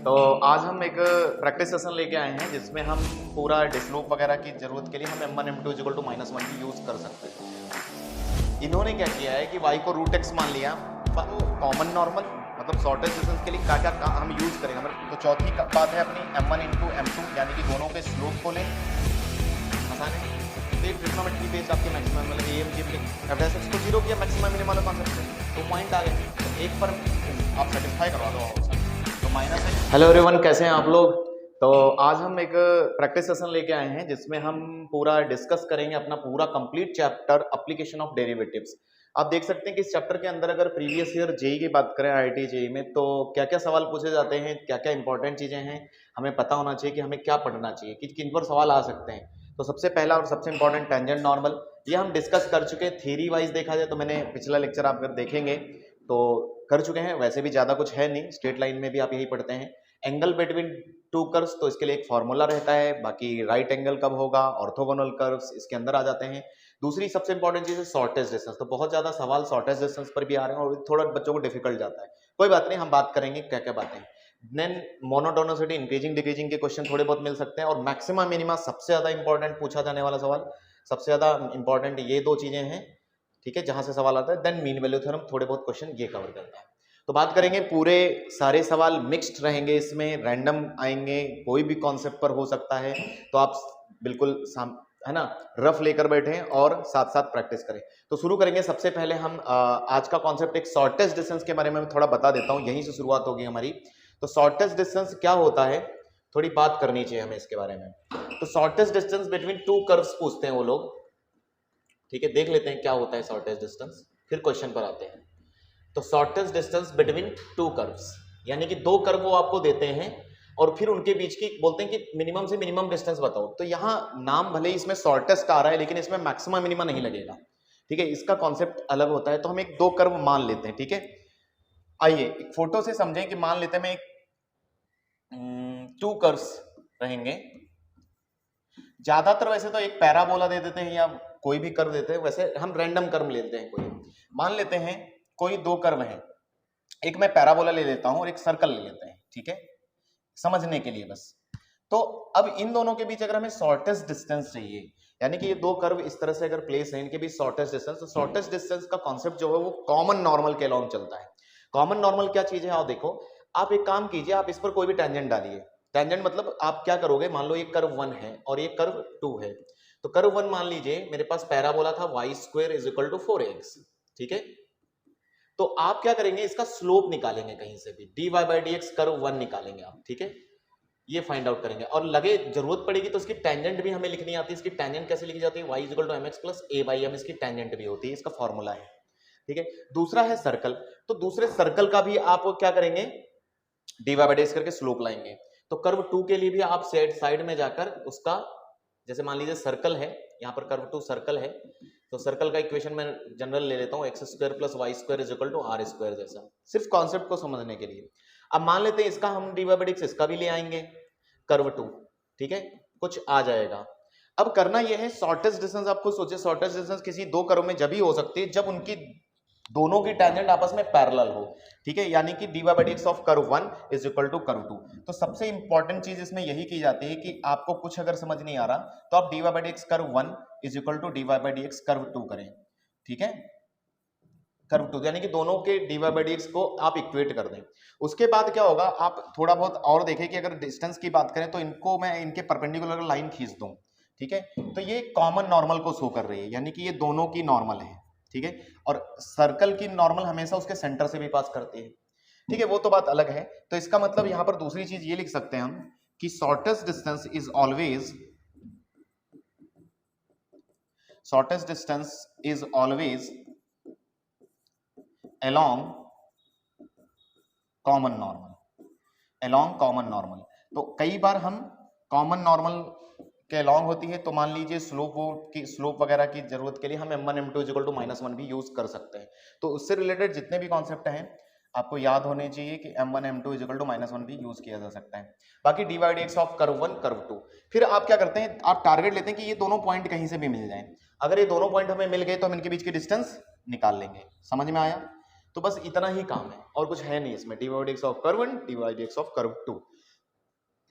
तो आज हम एक प्रैक्टिस सेशन लेके आए हैं जिसमें हम पूरा डिस्लोप वगैरह की ज़रूरत के लिए हम m1 m2 = -1 भी यूज़ कर सकते हैं। इन्होंने क्या किया है कि y को √x मान लिया, कॉमन नॉर्मल मतलब शॉर्टेज डिस्टेंस के लिए क्या क्या हम यूज़ करेंगे। मतलब तो चौथी बात है अपनी m1 × m2 यानी कि दोनों के स्लोप को लें, आसान है। तो ट्रिग्नोमेट्री बेस्ड आपके मैक्सिमम मतलब AMG f(x) को 0 किया, मैक्सिमम मिनिमम वाला कॉन्सेप्ट है, तो पॉइंट आ गए। तो एक पर आप सेटिस्फाई करवा दो तो माइनस है। हेलो एवरीवन, कैसे हैं आप लोग। तो आज हम एक प्रैक्टिस सेशन लेके आए हैं जिसमें हम पूरा डिस्कस करेंगे अपना पूरा complete chapter application of derivatives. आप देख सकते हैं कि इस चैप्टर के अंदर अगर प्रीवियस ईयर जेई की बात करें, IIT जेई में, तो क्या क्या सवाल पूछे जाते हैं, क्या क्या इंपॉर्टेंट चीजें हैं, हमें पता होना चाहिए कि हमें क्या पढ़ना चाहिए, कि किन पर सवाल आ सकते हैं। तो सबसे पहला और सबसे इंपॉर्टेंट टेंजेंट नॉर्मल, ये हम डिस्कस कर चुके हैं। थ्योरी वाइज देखा जाए तो मैंने पिछला लेक्चर आप अगर देखेंगे तो कर चुके हैं, वैसे भी ज़्यादा कुछ है नहीं, स्ट्रेट लाइन में भी आप यही पढ़ते हैं। एंगल बिटवीन टू कर्व्स, तो इसके लिए एक फॉर्मूला रहता है। बाकी राइट एंगल कब होगा, ऑर्थोगोनल कर्व्स इसके अंदर आ जाते हैं। दूसरी सबसे इंपॉर्टेंट चीज़ है शॉर्टेज डिस्टेंस। तो बहुत ज़्यादा सवाल शॉर्टेज डिस्टेंस पर भी आ रहे हैं और थोड़ा बच्चों को डिफिकल्ट जाता है, कोई बात नहीं, हम बात करेंगे क्या क्या बातें। देन मोनोटोनिसिटी, इंक्रीजिंग डिक्रीजिंग के क्वेश्चन थोड़े बहुत मिल सकते हैं। और मैक्सिमा मिनिमा सबसे ज़्यादा इंपॉर्टेंट पूछा जाने वाला सवाल, सबसे ज़्यादा इंपॉर्टेंट ये दो चीज़ें हैं, ठीक है, जहां से सवाल आता है। देन मीन वैल्यू थ्योरम, थोड़े बहुत क्वेश्चन ये कवर करता है। तो बात करेंगे, पूरे सारे सवाल मिक्स्ड रहेंगे, इसमें रैंडम आएंगे, कोई भी कॉन्सेप्ट पर हो सकता है। तो आप बिल्कुल है ना, रफ लेकर बैठे और साथ साथ प्रैक्टिस करें। तो शुरू करेंगे। सबसे पहले हम आज का कॉन्सेप्ट एक शॉर्टेज डिस्टेंस के बारे में थोड़ा बता देता हूं, यहीं से शुरुआत होगी हमारी। तो शॉर्टेज डिस्टेंस क्या होता है, थोड़ी बात करनी चाहिए हमें इसके बारे में। तो shortage distance between two curves पूछते हैं वो लोग, ठीक है, देख लेते हैं क्या होता है शॉर्टेज डिस्टेंस, फिर क्वेश्चन पर आते हैं। तो shortage distance between two curves यानी कि दो कर्व वो आपको देते हैं और फिर उनके बीच की बोलते हैं कि मिनिमम से मिनिमम डिस्टेंस बताओ। तो यहाँ नाम भले ही इसमें शॉर्टेस्ट आ रहा है लेकिन इसमें मैक्सिमम मिनिमम नहीं लगेगा, ठीक है, इसका कॉन्सेप्ट अलग होता है। तो हम एक दो कर्व मान लेते हैं, ठीक है। आइए एक फोटो से समझें कि मान लेते हैं मैं एक टू कर्व्स रहेंगे। ज्यादातर वैसे तो एक पैराबोला दे देते हैं या कोई भी कर्व देते हैं, वैसे हम रैंडम कर्व लेते हैं। कोई मान लेते हैं कोई दो कर्व है, एक मैं पैराबोला ले लेता हूं और एक सर्कल ले लेते हैं, ठीक है, समझने के लिए बस। तो अब इन दोनों के बीच अगर हमें शॉर्टेस्ट डिस्टेंस चाहिए, यानी कि ये दो कर्व इस तरह से अगर प्लेस है, इनके बीच शॉर्टेस्ट डिस्टेंस, तो शॉर्टेस्ट डिस्टेंस का कॉन्सेप्ट जो है वो कॉमन नॉर्मल के अलॉन्ग चलता है। कॉमन नॉर्मल क्या चीज है, आओ देखो। आप एक काम कीजिए, आप इस पर कोई भी टेंजेंट डालिए। टेंजेंट मतलब आप क्या करोगे, मान लो ये कर्व 1 है और ये कर्व 2 है। तो कर्व 1 मान लीजिए मेरे पास पैराबोला था y² = 4x, ठीक है। तो आप क्या करेंगे, इसका स्लोप निकालेंगे कहीं से भी, dy/dx कर्व 1 निकालेंगे आप, ठीक है, ये फाइंड आउट करेंगे। और लगे जरूरत पड़ेगी तो इसकी टेंजेंट भी हमें लिखनी आती है। इसकी टेंजेंट कैसे लिखी जाती है, y = mx + a/m, इसकी टेंजेंट भी होती है, इसका फॉर्मूला है, ठीक है। दूसरा है सर्कल, तो दूसरे सर्कल का भी आप क्या करेंगे, dy/dx करके स्लोप लाएंगे। तो कर्व 2 के लिए भी आप साइड में जाकर उसका, जैसे मान लीजिए सर्कल है, यहाँ पर कर्व 2 सर्कल है, तो सर्कल का इक्वेशन मैं जनरल ले लेता हूँ, x² + y² = r², जैसा, सिर्फ कॉन्सेप्ट को समझने के लिए। अब मान लेते हैं इसका हम dy/dx इसका भी ले आएंगे, कर्व 2, ठीक है, कुछ आ जाएगा। अब करना यह है, शॉर्टेस्ट डिस्टेंस आप खुद सोचिए, शॉर्टेस्ट डिस्टेंस किसी दो कर्व में जब ही हो सकती है जब उनकी दोनों की टेंजेंट आपस में पैरेलल हो, ठीक है, यानी कि dy/dx ऑफ कर्व 1 = कर्व 2। तो सबसे इंपॉर्टेंट चीज इसमें यही की जाती है कि आपको कुछ अगर समझ नहीं आ रहा तो आप dy/dx कर्व 1 = dy/dx कर्व 2 करें, ठीक है, कर्व 2 यानी कि दोनों के dy/dx को आप इक्वेट कर दें। उसके बाद क्या होगा, आप थोड़ा बहुत और देखें कि अगर डिस्टेंस की बात करें तो इनको मैं इनके परपेंडिकुलर लाइन खींच दूं, ठीक है, तो ये कॉमन नॉर्मल को शो कर रही है, यानी कि ये दोनों की नॉर्मल है, ठीक है। और सर्कल की नॉर्मल हमेशा उसके सेंटर से भी पास करती है, ठीक है, वो तो बात अलग है। तो इसका मतलब यहां पर दूसरी चीज ये लिख सकते हैं हम कि shortest distance is always along common normal. तो कई बार हम कॉमन नॉर्मल के अलॉन्ग होती है, तो मान लीजिए स्लोप वगैरह की जरूरत के लिए हम m1 m2 = -1 भी यूज कर सकते हैं। तो उससे रिलेटेड जितने भी कॉन्सेप्ट हैं आपको याद होने चाहिए कि m1 m2 = -1 भी यूज किया जा सकता है। बाकी dy/dx ऑफ कर्व 1 कर्व 2, फिर आप क्या करते हैं, आप टारगेट लेते हैं कि ये दोनों पॉइंट कहीं से भी मिल जाएं। अगर ये दोनों पॉइंट हमें मिल गए तो हम इनके बीच की डिस्टेंस निकाल लेंगे। समझ में आया, तो बस इतना ही काम है और कुछ है नहीं इसमें, dy/dx of curve 1 dy/dx of curve 2।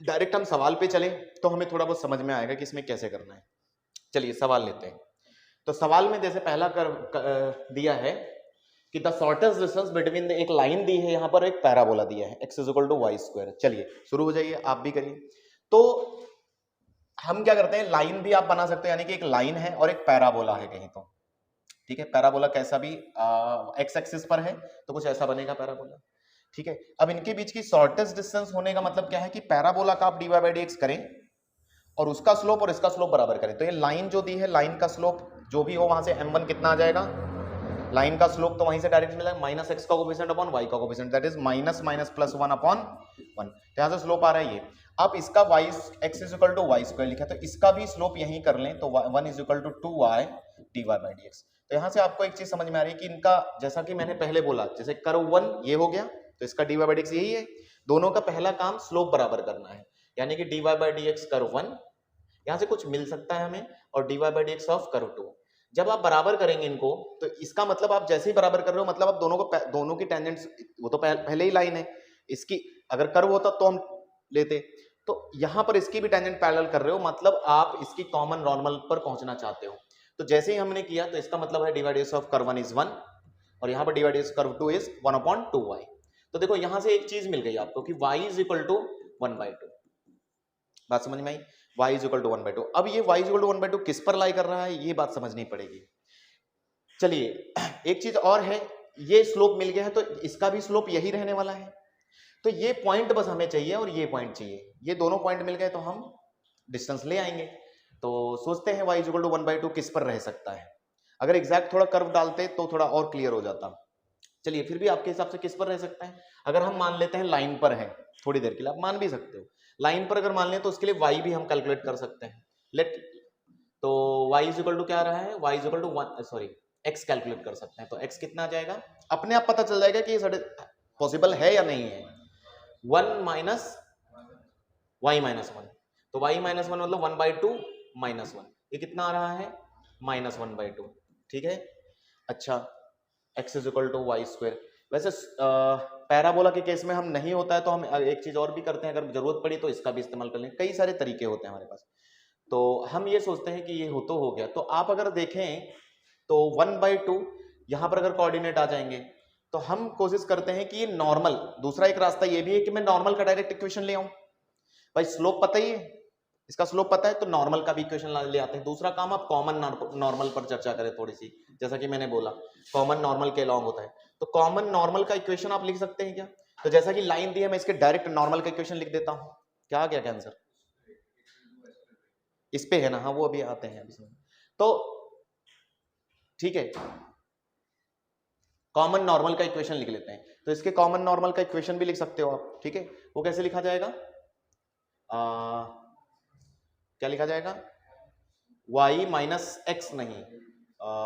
Direct हम सवाल पे चलें तो हमें थोड़ा बहुत समझ में आएगा कि इसमें कैसे करना है। चलिए सवाल लेते हैं। तो सवाल में जैसे पहला दिया है कि द शॉर्टेस्ट डिस्टेंस बिटवीन एक लाइन दी है, यहाँ पर एक पैराबोला दिया है x is equal to y square. चलिए शुरू हो जाइए, आप भी करिए। तो हम क्या करते हैं, लाइन भी आप बना सकते हैं, यानी कि एक लाइन है और एक पैराबोला है कहीं तो, ठीक है। पैराबोला कैसा भी एक्स एक्सिस पर है तो कुछ ऐसा बनेगा पैराबोला, ठीक है। अब इनके बीच की शॉर्टेस्ट डिस्टेंस होने का मतलब क्या है कि पैराबोला का आप dy बाई डी एक्स करें और उसका स्लोप और इसका स्लोप बराबर करें। तो ये लाइन जो दी है, लाइन का स्लोप जो भी हो वहां से m1 कितना आ जाएगा, लाइन का स्लोप तो वहीं से डायरेक्ट मिलेगा माइनस एक्स का कोफिशिएंट अपॉन वाई का coefficient, that is minus minus plus 1 upon 1। तो यहाँ से स्लोप आ रहा है ये। अब इसका y x is equal to y square लिखा, तो इसका भी स्लोप यहीं कर लें तो 1 is equal to 2y dy by dx। तो यहाँ से आपको एक चीज समझ में आ रही है कि इनका, जैसा कि मैंने पहले बोला, जैसे कर्व 1 ये हो गया तो इसका dy बाई dx यही है। दोनों का पहला काम स्लोप बराबर करना है, यानी कि dy बाई dx कर्व 1, यहाँ से कुछ मिल सकता है हमें, और dy by dx of curve 2। जब आप बराबर करेंगे इनको तो इसका मतलब आप जैसे ही बराबर कर रहे हो, मतलब आप दोनों की टेंजेंट्स, वो तो पहले ही लाइन है इसकी, अगर कर्व होता तो हम लेते, तो यहां पर इसकी भी टेंजेंट पैरेलल कर रहे हो, मतलब आप इसकी कॉमन नॉर्मल पर पहुंचना चाहते हो। तो जैसे ही हमने किया तो इसका मतलब है dy by dx of curve 1 is 1 और यहाँ पर dy by dx curve 2 is 1 upon 2y। तो देखो यहां से एक चीज मिल गई आपको कि y इज इक्वल टू 1/2। बात समझ में आई, y इज इक्वल टू 1/2। अब ये y इज इक्वल टू 1/2 किस पर लाई कर रहा है, ये बात समझनी पड़ेगी। चलिए एक चीज और है, ये स्लोप मिल गया है तो इसका भी स्लोप यही रहने वाला है। तो ये पॉइंट बस हमें चाहिए और ये पॉइंट चाहिए, ये दोनों पॉइंट मिल गए तो हम डिस्टेंस ले आएंगे। तो सोचते हैं y इज इक्वल टू 1/2 किस पर रह सकता है। अगर एग्जैक्ट थोड़ा कर्व डालते तो थोड़ा और क्लियर हो जाता। चलिए फिर भी आपके हिसाब से किस पर रह सकता है। अगर हम मान लेते हैं लाइन पर है, थोड़ी देर के लिए आप मान भी सकते हो, लाइन पर अगर मान लें तो उसके लिए y भी हम कैलकुलेट कर सकते हैं। लेट, तो y इज इक्वल टू क्या आ रहा है, y is equal to 1, sorry x calculate कर सकते हैं। तो x कितना आ जाएगा, अपने आप पता चल जाएगा कि ये पॉसिबल है या नहीं है। 1 माइनस y माइनस 1, तो y माइनस 1 मतलब 1/2 माइनस 1, ये कितना आ रहा है माइनस 1/2, ठीक है। अच्छा x is equal to y square. वैसे पैराबोला के केस में हम नहीं होता है तो हम एक चीज और भी करते हैं, अगर जरूरत पड़ी तो इसका भी इस्तेमाल कर लें, कई सारे तरीके होते हैं हमारे पास। तो हम ये सोचते हैं कि ये हो गया, तो आप अगर देखें तो 1/2 यहां पर अगर कोऑर्डिनेट आ जाएंगे तो हम कोशिश करते हैं कि ये नॉर्मल, दूसरा एक रास्ता ये भी है कि मैं नॉर्मल का डायरेक्ट इक्वेशन ले आऊं। भाई स्लोप पता ही है, इसका स्लोप पता है तो नॉर्मल का भी इक्वेशन ले आते हैं। दूसरा काम आप कॉमन नॉर्मल पर चर्चा करें थोड़ी सी, जैसा कि मैंने बोला कॉमन नॉर्मल के अलॉन्ग होता है, तो कॉमन नॉर्मल का इक्वेशन आप लिख सकते हैं क्या। तो जैसा कि लाइन दी है मैं इसके डायरेक्ट नॉर्मल का इक्वेशन लिख देता हूं। क्या आ गया आंसर, इस पे है ना, हाँ वो अभी आते हैं इसमें। तो ठीक है, कॉमन नॉर्मल का इक्वेशन लिख लेते हैं। तो इसके कॉमन नॉर्मल का इक्वेशन भी लिख सकते हो आप, ठीक है। वो कैसे लिखा जाएगा, क्या लिखा जाएगा, y माइनस एक्स नहीं,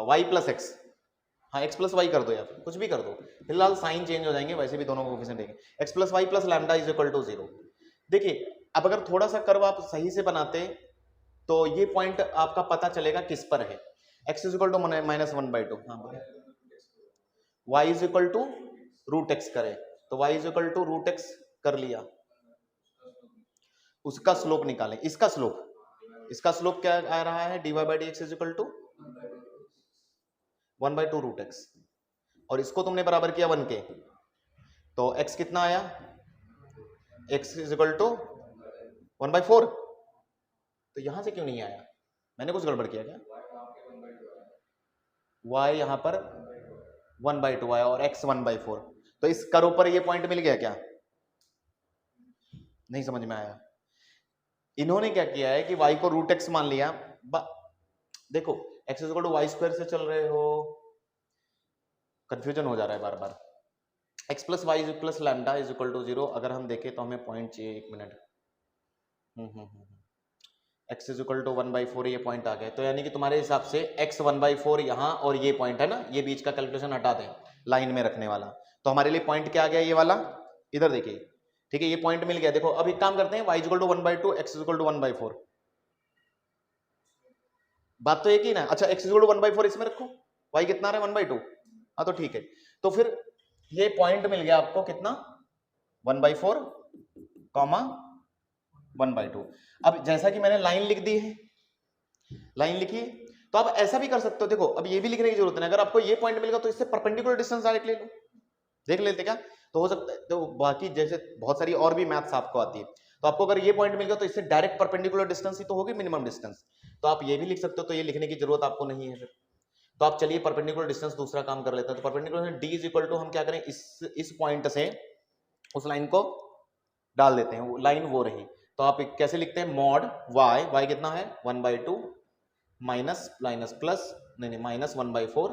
y प्लस एक्स, हाँ x प्लस वाई कर दो या फिर कुछ भी कर दो, फिलहाल साइन चेंज हो जाएंगे, वैसे भी दोनों कोफिशिएंट देंगे। x plus y plus lambda is equal to 0। देखिए अब अगर थोड़ा सा कर्व आप सही से बनाते तो ये पॉइंट आपका पता चलेगा किस पर है। x is equal to minus 1/2, हाँ y is equal to root x करें तो y is equal to root x कर लिया, उसका स्लोप निकालें। इसका स्लोप क्या आ रहा है, dy by dx is equal to 1/2 root x, और इसको तुमने बराबर किया 1 के, तो x कितना आया, x इज इक्वल टू 1/4। तो यहां से क्यों नहीं आया, मैंने कुछ गड़बड़ किया क्या, y यहां पर 1/2 आया और x 1/4, तो इस कर्व पर ये पॉइंट मिल गया क्या, नहीं समझ में आया। इन्होंने क्या किया है कि y को रूट एक्स मान लिया। देखो x is equal to y square से चल रहे हो, कंफ्यूजन हो जा रहा है बार बार। x plus y plus lambda is equal to 0, अगर हम देखें तो हमें पॉइंट चाहिए, एक minute, x is equal to 1/4, ये पॉइंट आ गए। तो यानी कि तुम्हारे हिसाब से x 1/4 यहाँ और ये पॉइंट है ना, ये बीच का कैलकुलेशन हटा दें, लाइन में रखने वाला, तो हमारे लिए पॉइंट क्या आ गया, ये वाला, इधर देखिए, ठीक है, ये पॉइंट मिल गया। देखो अब एक काम करते हैं, y is equal to 1/2, x is equal to 1/4, बात तो एक ही ना। अच्छा x इज इक्वल टू 1/4 इसमें रखो, y कितना आ रहा है 1/2, हाँ तो ठीक है। तो फिर ये पॉइंट मिल गया आपको कितना, 1/4 कॉमा 1/2। अब जैसा कि मैंने लाइन लिख दी है, लाइन लिखी, तो आप ऐसा भी कर सकते हो। देखो अब ये भी लिखने की जरूरत नहीं, अगर आपको ये पॉइंट मिलेगा तो इससे परपेंडिकुलर डिस्टेंस डायरेक्ट ले लो, देख लेते क्या। तो हो सकता है, तो बाकी जैसे बहुत सारी और भी मैथ्स आपको आती है, तो आपको अगर ये पॉइंट मिल गया तो इससे डायरेक्ट परपेंडिकुलर डिस्टेंस ही तो होगी मिनिमम डिस्टेंस, तो आप ये भी लिख सकते हो। तो ये लिखने की जरूरत आपको नहीं है फिर। तो आप चलिए परपेंडिकुलर डिस्टेंस दूसरा काम कर लेते हैं। तो perpendicular d is equal to, हम क्या करें, इस पॉइंट से उस लाइन को डाल देते हैं, वो लाइन वो रही। तो आप कैसे लिखते हैं, मॉड y कितना है 1/2 माइनस माइनस प्लस नहीं माइनस 1/4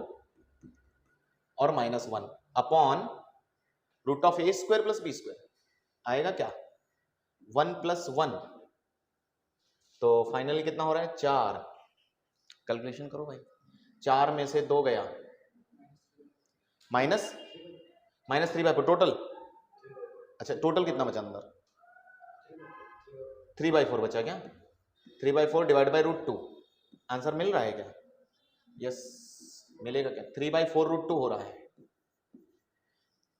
और -1 upon root of a square plus b square, आएगा क्या 1 + 1, तो फाइनली कितना हो रहा है 4। कैलकुलेशन करो भाई, 4 में से 2 गया, माइनस 3/4 टोटल। अच्छा टोटल कितना बचा अंदर, 3/4 बचा क्या, 3/4 डिवाइड बाई √2। आंसर मिल रहा है क्या, यस मिलेगा क्या, 3/4 √2 हो रहा है।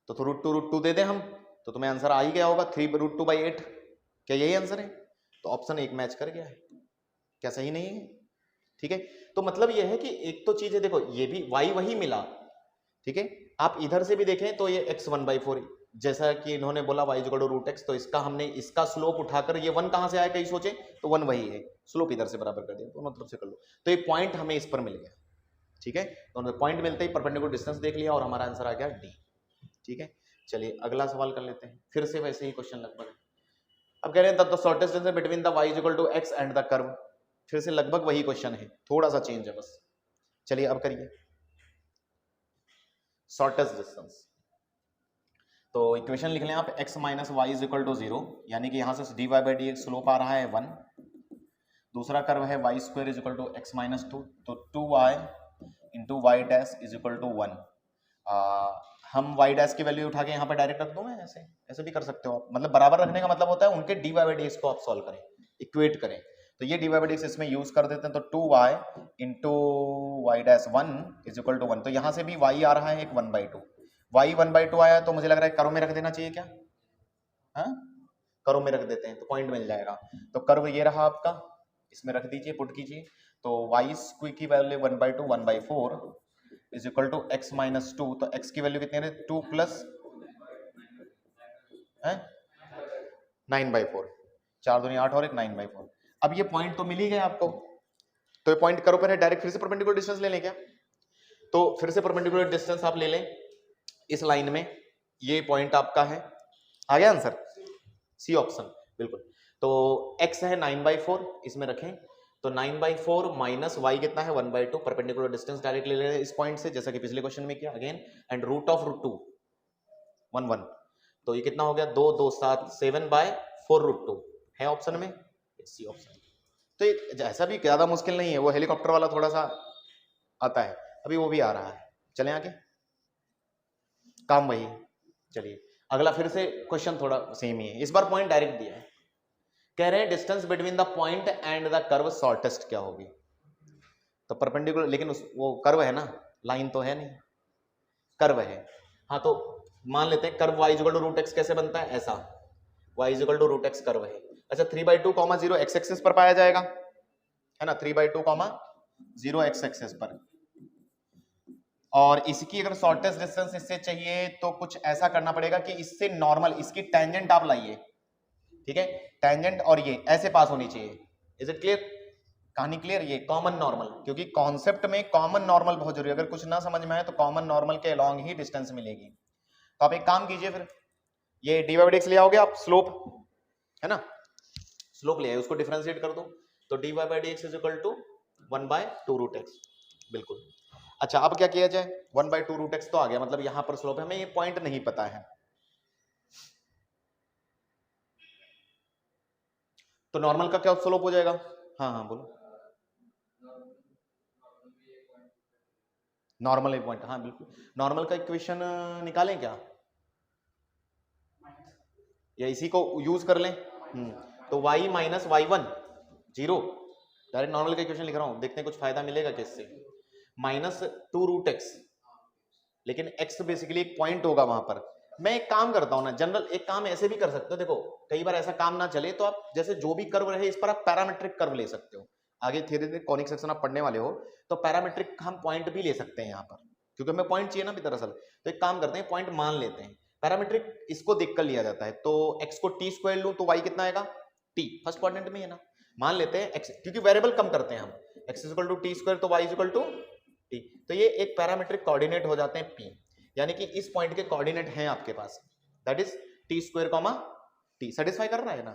तो √2 दे दें हम, तो तुम्हें आंसर आ ही गया होगा 3√2/8। क्या यही आंसर है, तो ऑप्शन 1 मैच कर गया है, क्या सही नहीं है, ठीक है। तो मतलब ये है कि एक तो चीज है, देखो ये भी y वही मिला, ठीक है। आप इधर से भी देखें तो ये x 1/4, जैसा कि इन्होंने बोला y = √x, तो इसका हमने इसका स्लोप उठाकर, ये 1 कहां से आया कहीं सोचे, तो 1 वही है, स्लोप इधर से बराबर कर दिया, दोनों तरफ से कर लो। तो ये पॉइंट हमें इस पर मिल गया, ठीक है। तो पॉइंट मिलते ही परपेंडिकुलर डिस्टेंस देख लिया और हमारा आंसर आ गया d, ठीक है। चलिए अगला सवाल कर लेते हैं, फिर से वैसे ही क्वेश्चन लगभग। अब कह रहे हैं the shortest distance between the y = x and the curve, फिर से लगभग वही क्वेश्चन है, थोड़ा सा चेंज है बस। चलिए अब करिए शॉर्टेस्ट डिस्टेंस। तो इक्वेशन लिख लें आप, x - y = 0, यानी कि यहां से dy/dx स्लोप आ रहा है 1। दूसरा कर्व है y² = x - 2, तो 2y × y' = 1। हम y' की वैल्यू उठा के यहाँ पे डायरेक्ट रख दूं मैं, ऐसे भी कर सकते हो आप, मतलब बराबर रखने का मतलब होता है उनके dy/dx को आप सॉल्व करें, इक्वेट करें। तो ये dy/dx इसमें यूज कर देते हैं, तो 2y × y'1 = 1। तो यहाँ से भी y आ रहा है एक 1/2, y 1/2 आया, तो मुझे लग रहा है कर्व में रख देना चाहिए क्या, हाँ कर्व में रख देते हैं तो पॉइंट मिल जाएगा। तो कर्व ये रहा आपका, इसमें रख दीजिए, पुट कीजिए। तो y की वैल्यू 1/2 1/4 = x - 2, तो x की वैल्यू कितनी है 2 + 9/4, 4 दूनी 8 और एक 9/4। अब ये पॉइंट तो मिल ही गया आपको, तो ये पॉइंट कर्व पर है, डायरेक्ट फिर से परपेंडिकुलर डिस्टेंस ले लें क्या, तो फिर से परपेंडिकुलर डिस्टेंस आप ले लें इस लाइन में, ये पॉइंट आपका है, आ गया आंसर सी ऑप्शन बिल्कुल। तो x है 9/4, इसमें रखें, तो 9/4 माइनस y कितना है 1/2, परपेंडिकुलर डिस्टेंस डायरेक्ट ले रहे हैं इस पॉइंट से, जैसा कि पिछले क्वेश्चन में किया अगेन, एंड रूट ऑफ √2 1 तो ये कितना हो गया 2 2 7 7/4 √2 है ऑप्शन में, सी ऑप्शन। तो ये ऐसा भी ज्यादा मुश्किल नहीं है, वो हेलीकॉप्टर वाला थोड़ा सा आता है, अभी वो भी आ रहा है। चलें आगे, काम वही। चलिए अगला फिर से क्वेश्चन थोड़ा सेम ही है, इस बार पॉइंट डायरेक्ट दिया है। कह रहे हैं distance between the point and the curve shortest क्या होगी, तो परपेंडिकुलर, लेकिन वो कर्व है ना, लाइन तो है नहीं, कर्व है। हाँ तो मान लेते हैं कर्व y = √x कैसे बनता है, ऐसा y = √x कर्व है। अच्छा 3/2, 0 x एक्सिस पर पाया जाएगा, है ना, 3/2, 0 x एक्सिस पर। और इसकी अगर शॉर्टेस्ट डिस्टेंस इससे चाहिए तो कुछ ऐसा करना पड़ेगा कि इससे नॉर्मल, इसकी टेंजेंट आप लाइए, ठीक है, टेंजेंट और ये ऐसे पास होनी चाहिए। इज इट क्लियर, कहानी क्लियर, ये कॉमन नॉर्मल, क्योंकि कॉन्सेप्ट में कॉमन नॉर्मल बहुत जरूरी है, अगर कुछ ना समझ में आए तो कॉमन नॉर्मल के अलोंग ही डिस्टेंस मिलेगी। तो आप एक काम कीजिए, फिर ये dy/dx ले आओगे आप, स्लोप है ना, स्लोप ले आए, उसको डिफरेंशिएट कर दो, तो dy/dx = 1/2 √x, बिल्कुल। अच्छा अब क्या किया जाए, 1/2 √x तो आ गया, मतलब यहां पर स्लोप है, हमें ये पॉइंट नहीं पता है, तो नॉर्मल का क्या स्लोप हो जाएगा, हाँ बोलो, नॉर्मल एक पॉइंट, हाँ बिल्कुल, नॉर्मल का इक्वेशन निकालें क्या, या इसी को यूज कर लें, तो y - y1 0, डायरेक्ट नॉर्मल का इक्वेशन लिख रहा हूं, देखते हैं कुछ फायदा मिलेगा किससे, -2 √x, लेकिन x बेसिकली एक पॉइंट होगा वहां पर, मैं एक काम करता हूं ना, जनरल एक काम ऐसे भी कर सकते हो, देखो कई बार ऐसा काम ना चले तो आप जैसे जो भी कर्व रहे इस पर आप पैरामेट्रिक कर्व ले सकते हो। आगे धीरे धीरे कॉनिक सेक्शन आप पढ़ने वाले हो तो पैरामेट्रिक हम पॉइंट भी ले सकते हैं यहाँ पर, क्योंकि हमें पॉइंट चाहिए ना भी दरअसल। तो एक काम करते हैं, पॉइंट मान लेते हैं। पैरामेट्रिक इसको देख कर लिया जाता है, तो x को t स्क्वायर लूं तो y कितना आएगा t, फर्स्ट क्वाड्रेंट में है ना। मान लेते हैं x, क्योंकि वेरिएबल कम करते हैं हम, x equal to t square तो y इक्वल टू t, तो ये एक पैरामेट्रिक कोऑर्डिनेट हो जाते हैं p, यानी कि इस पॉइंट के कोऑर्डिनेट हैं आपके पास, that is T square comma T. Satisfy कर रहा है ना,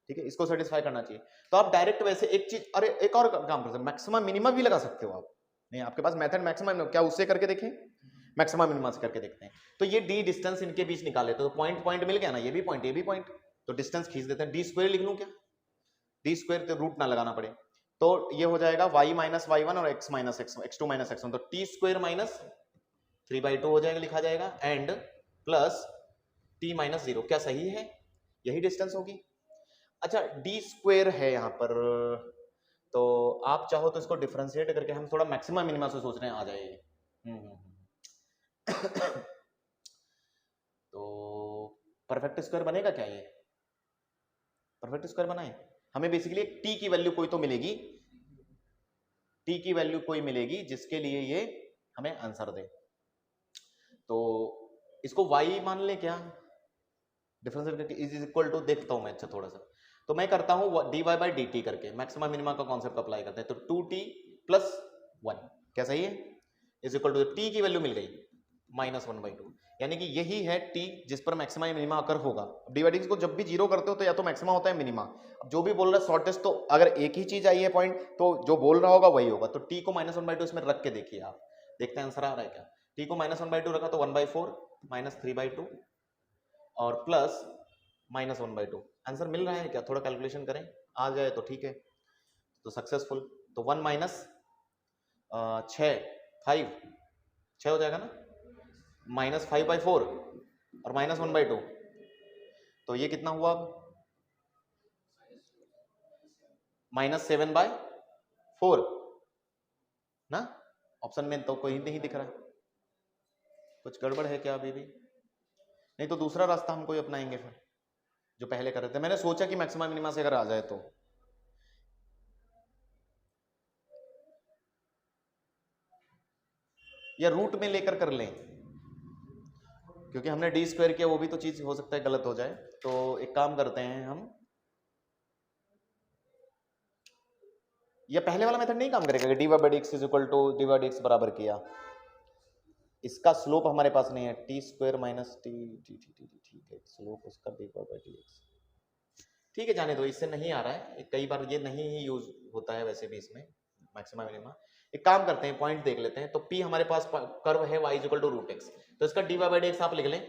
ठीक है, इसको सेटिस्फाई करना चाहिए। तो आप डायरेक्ट वैसे एक चीज, अरे एक और काम कर सकते, मैक्सिमम मिनिमम भी लगा सकते हो आप। नहीं आपके पास मेथड मैक्सिमम, क्या उससे करके देखें, मैक्सिमम मिनिमम से करके देखते हैं। तो ये डी डिस्टेंस इनके बीच निकाले तो पॉइंट पॉइंट मिल गया ना, ये भी पॉइंट ये भी पॉइंट, तो डिस्टेंस खींच देते हैं। डी स्क्वायर लिख लूं क्या, डी स्क्वायर तो रूट ना लगाना पड़े, तो ये हो जाएगा y माइनस y1 और x minus x2 minus x1, तो टी स्क्वायर माइनस 3/2 हो जाएगा, लिखा जाएगा, एंड प्लस t माइनस 0। क्या सही है, यही डिस्टेंस होगी। अच्छा डी स्क्वायर है यहाँ पर, तो आप चाहो तो इसको डिफरेंशिएट करके हम थोड़ा मैक्सिमम मिनिमम से सोच रहे हैं आ जाए। तो परफेक्ट स्क्वायर बनेगा क्या, ये परफेक्ट स्क्वायर बनाए, हमें बेसिकली t की वैल्यू कोई तो मिलेगी, t की वैल्यू कोई मिलेगी जिसके लिए ये हमें आंसर दे। तो इसको y मान ले क्या, डिफरेंशिएट करके इज इक्वल टू, देखता हूं मैं अच्छा थोड़ा सा, तो मैं करता हूं dy बाई डी टी करके मैक्सिमम मिनिमम का कॉन्सेप्ट अप्लाई करते हैं। तो 2t प्लस 1 क्या सही है, इज इक्वल टू t की वैल्यू मिल गई -1/2, यानी कि यही है t जिस पर मैक्सिमम मिनिमा अकर होगा। डिवाइडिंग को जब भी जीरो करते हो तो या तो मैक्सिमम होता है मिनिमा, अब जो भी बोल रहा है शॉर्टेस्ट, तो अगर एक ही चीज आई है पॉइंट तो जो बोल रहा होगा वही होगा। तो t को -1/2 इसमें रख के देखिए आप, देखते हैं आंसर आ रहा है क्या। t को -1/2 रखा तो 1/4 -3/2 और प्लस -1/2, आंसर मिल रहा है क्या, थोड़ा कैलकुलेशन करें, आ जाए तो ठीक है, तो सक्सेसफुल। तो 1 माइनस 6 5 हो जाएगा ना, -5/4 और -1/2, तो ये कितना हुआ अब, -7/4 ना। ऑप्शन में तो कोई नहीं दिख रहा है, कुछ गड़बड़ है क्या अभी भी, नहीं तो दूसरा रास्ता हम कोई अपनाएंगे फिर जो पहले कर रहे थे। मैंने सोचा कि मैक्सिमम मिनिमा से अगर आ जाए तो, या रूट में लेकर कर लें, क्योंकि हमने डी स्क्वायर किया, वो भी तो चीज हो सकता है गलत हो जाए। तो एक काम करते हैं हम, ये पहले वाला मेथड नहीं काम करेगा कि d by d x is equal to d by d x बराबर किया, इसका स्लोप हमारे पास नहीं है, टी स्क्वायर माइनस टी, ठीक है, स्लोप उसका डी बाई डी एक्स, ठीक है जाने दो, इससे नहीं आ रहा है, कई बार ये नहीं ही यूज होता है वैसे भी इसमें मैक्सिमम मिनिमा। एक काम करते हैं, पॉइंट देख लेते हैं। तो P हमारे पास कर्व है y equal to root x, तो इसका डी बाई डी एक्स आप लिख लें,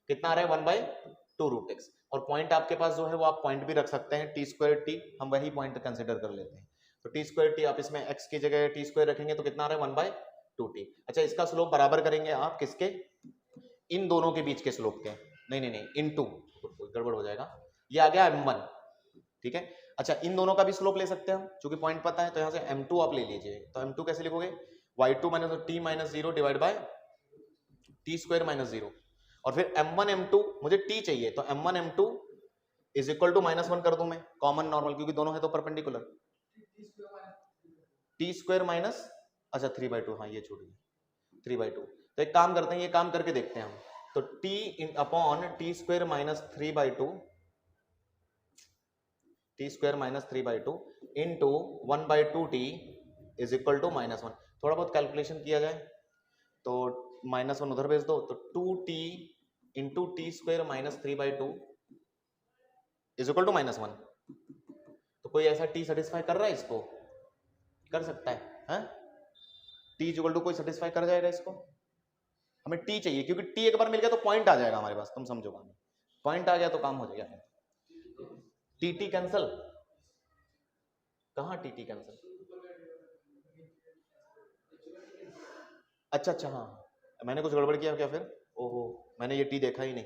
कितना आ रहा है 1/2 रूट एक्स, और पॉइंट आपके पास जो है वो आप पॉइंट भी रख सकते हैं टी स्क्वायर टी, हम वही पॉइंट कंसिडर कर लेते हैं। तो टी स्क्वायर टी आप इसमें x की जगह टी स्क्वायर रखेंगे तो कितना आ रहा है 1/2t। अच्छा इसका स्लोप बराबर करेंगे आप किसके, इन दोनों के बीच के स्लोप के, नहीं इनटू, गड़बड़ हो जाएगा, ये आ गया m1, ठीक है। अच्छा इन दोनों का भी स्लोप ले सकते हैं हम, क्योंकि पॉइंट पता है, तो यहाँ से m2 आप ले लीजिए। तो m2 कैसे लिखोगे, y2 minus t minus 0 divide by T square minus 0, और फिर m1 m2, मुझे t चाहिए तो m1 m2 is equal to -1 कर दूं मैं, कॉमन नॉर्मल, क्योंकि दोनों है तो परपेंडिकुलर, टी स्क्वायर माइनस, अच्छा 3/2, हाँ ये छूट गई 3/2। तो एक काम करते हैं, ये काम करके देखते हैं हम, तो t upon t square minus 3/2, t square minus 3/2 into 1/2t is equal to -1। थोड़ा बहुत कैलकुलेशन किया जाए तो -1 उधर भेज दो, तो 2t into t square minus 3/2 is equal to -1। तो कोई ऐसा t सेटिस्फाई कर रहा है इसको, कर सकता है t इज इक्वल टू, कोई सेटिस्फाई कर जाएगा इसको, हमें t चाहिए, क्योंकि t एक बार मिल गया तो पॉइंट आ जाएगा हमारे पास, तुम समझो, पॉइंट आ गया तो काम हो जाएगा। टी कैंसल, कहाँ टी कैंसल, अच्छा हाँ, मैंने कुछ गड़बड़ किया क्या फिर, ओहो मैंने ये टी देखा ही नहीं,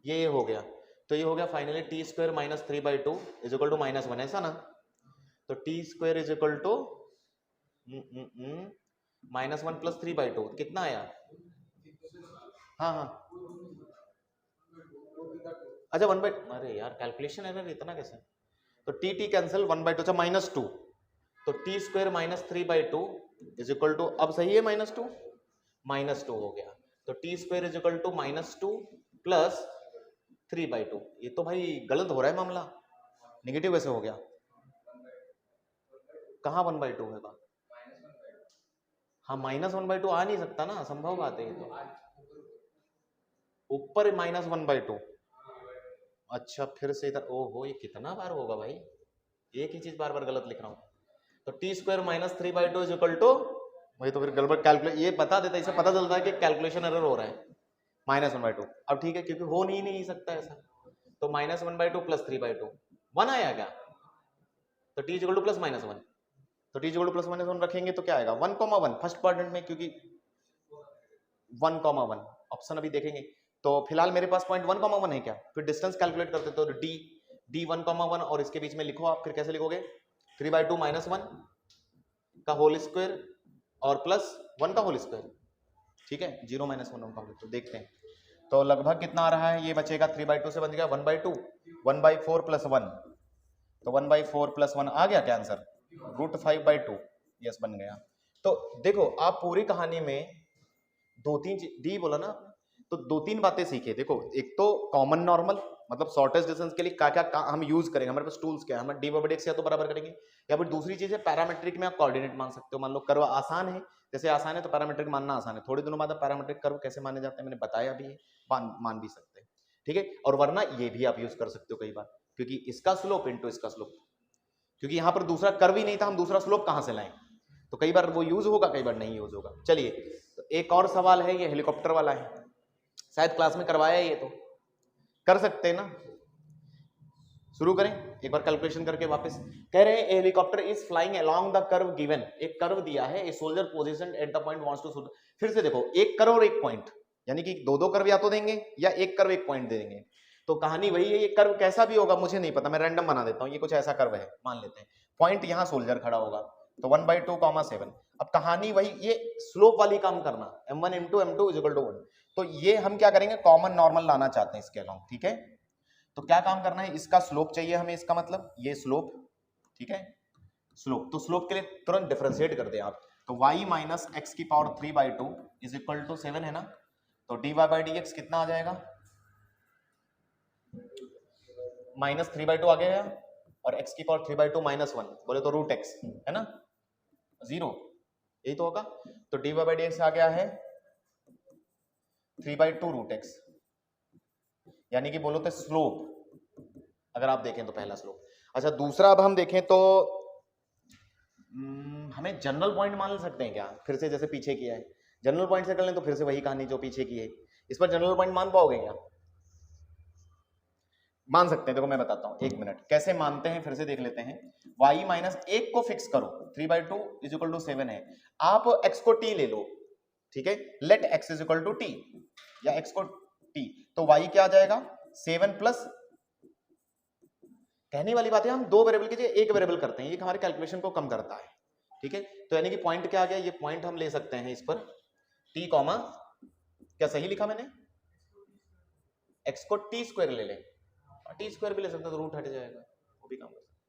ये हो गया, तो ये हो गया finally t square minus 3/2 is equal to -1, ऐसा ना। तो t square is equal to -1 plus 3/2 कितना आया, हाँ हाँ, अच्छा 1 बाई, अरे यार कैलकुलेशन एरर इतना कैसे, तो टी टी कैंसिल 1/2, अच्छा -2, तो t square -3/2 is equal to, अब सही है -2, -2 हो गया, तो t square is equal to -2 plus 3/2। ये तो भाई गलत हो रहा है मामला, नेगेटिव कैसे हो गया, कहाँ 1/2 है बात, हाँ -1/2 आ नहीं सकता ना, असंभव बात है ये तो, ऊपर -1/2, अच्छा फिर से इधर, ओहो ये कितना बार होगा भाई, एक ही चीज बार बार गलत लिख रहा हूँ, तो t square -3/2 is equal to, वही तो फिर गड़बड़ कैलकुलेट, ये बता देता है, इससे पता चलता है कि कैलकुलेशन एरर हो रहा है, -1/2, अब ठीक है क्योंकि हो नहीं सकता ऐसा, तो -1/2 प्लस 3/2, 1 आया क्या, तो T is equal to plus -1, तो T is equal to plus -1 रखेंगे तो क्या आएगा 1,1 फर्स्ट क्वाड्रेंट में, क्योंकि 1,1 ऑप्शन अभी देखेंगे, तो फिलहाल मेरे पास पॉइंट 1,1 है क्या, फिर डिस्टेंस कैलकुलेट करते तो डी 1,1 और इसके बीच में लिखो आप, फिर कैसे लिखोगे 3/2 -1 का होल स्क्वायर और प्लस 1 का होल स्क्वायर, ठीक है 0 -1 1, तो देखते हैं, तो लगभग कितना आ रहा है, ये बचेगा 3/2 से बन गया 1/2, 1/4 प्लस 1, तो 1/4 प्लस 1 आ गया क्या आंसर, √5/2, यस बन गया। तो देखो आप पूरी कहानी में दो तीन डी बोला ना, तो दो तीन बातें सीखे, देखो एक तो कॉमन नॉर्मल, मतलब शॉर्टेस्ट डिस्टेंस के लिए क्या क्या हम यूज करेंगे, हमारे पास टूल्स क्या है, हम डी/x या तो बराबर करेंगे, या फिर दूसरी चीज है पैरामेट्रिक में आप कोऑर्डिनेट मान सकते हो, मान लो कर्व आसान है, जैसे आसान है तो पैरामेट्रिक मानना आसान है, थोड़े दिनों बाद पैरामेट्रिक कर्व कैसे माने जाते हैं मैंने बताया भी है, मान भी सकते हैं, ठीक है, और वरना ये भी आप यूज कर सकते हो कई बार, क्योंकि इसका स्लोप इंटू इसका स्लोप, क्योंकि यहाँ पर दूसरा कर्व ही नहीं था, हम दूसरा स्लोप कहाँ से लाएं, तो कई बार वो यूज होगा कई बार नहीं यूज होगा। चलिए तो एक और सवाल है, ये हेलीकॉप्टर वाला है, शायद क्लास में करवाया है, ये तो कर सकते हैं ना, शुरू करें एक बार कैलकुलेशन करके वापस, कह रहे हैं helicopter is flying along the curve given, एक कर्व दिया है, a soldier position at the point wants to shoot, फिर से देखो एक कर्व और एक पॉइंट, यानी कि दो कर्व या तो देंगे या एक कर्व एक पॉइंट दे देंगे, तो कहानी वही है, ये कर्व कैसा भी होगा मुझे नहीं पता, मैं रैंडम बना देता हूँ, ये कुछ ऐसा कर्व है मान लेते हैं, पॉइंट यहाँ सोल्जर खड़ा होगा, तो 1/2, 7, अब कहानी वही, ये स्लोप वाली काम करना, m1 m2 m2 is equal to 1, तो ये हम क्या करेंगे कॉमन नॉर्मल लाना चाहते हैं इसके अलोंग, ठीक है, तो क्या काम करना है, इसका स्लोप चाहिए हमें, इसका मतलब ये स्लोप, ठीक है स्लोप, तो स्लोप के लिए तुरंत डिफरेंशिएट कर दें आप, तो y माइनस एक्स की पावर 3/2 इज इक्वल टू 7 है ना, तो dy/dx कितना आ जाएगा, -3/2 आ गया, और x की पावर 3/2 -1 बोले तो √x है ना, 0 यही तो होगा, तो dy/dx आ गया है 3/2 √x, यानी कि बोलो तो स्लोप, अगर आप देखें तो पहला स्लोप। अच्छा दूसरा अब हम देखें तो हमें जनरल पॉइंट मान सकते हैं क्या, फिर से जैसे पीछे किया है, जनरल पॉइंट से कर लें तो फिर से वही कहानी जो पीछे की है, इस पर जनरल पॉइंट मान पाओगे क्या, मान सकते हैं, देखो मैं बताता हूं, 1 मिनट कैसे मानते हैं, फिर से देख लेते हैं, y माइनस 1 को फिक्स करो, 3/2 इज इक्वल टू 7 है, आप x को t ले लो, ठीक है, let x is equal to t, या x को t, तो y क्या आ जाएगा 7 प्लस, कहने वाली बात है हम दो वेरिएबल की जगह एक वेरिएबल करते हैं, ये हमारे कैलकुलेशन को कम करता है, ठीक है, तो यानी कि पॉइंट क्या आ गया, ये पॉइंट हम ले सकते हैं इस पर t कॉमा, क्या सही लिखा मैंने, x को t स्क्वायर ले लें, टी स्क्वायर भी ले सकते हैं तो रूट हट जाएगा, वो भी काम कर सकते हैं,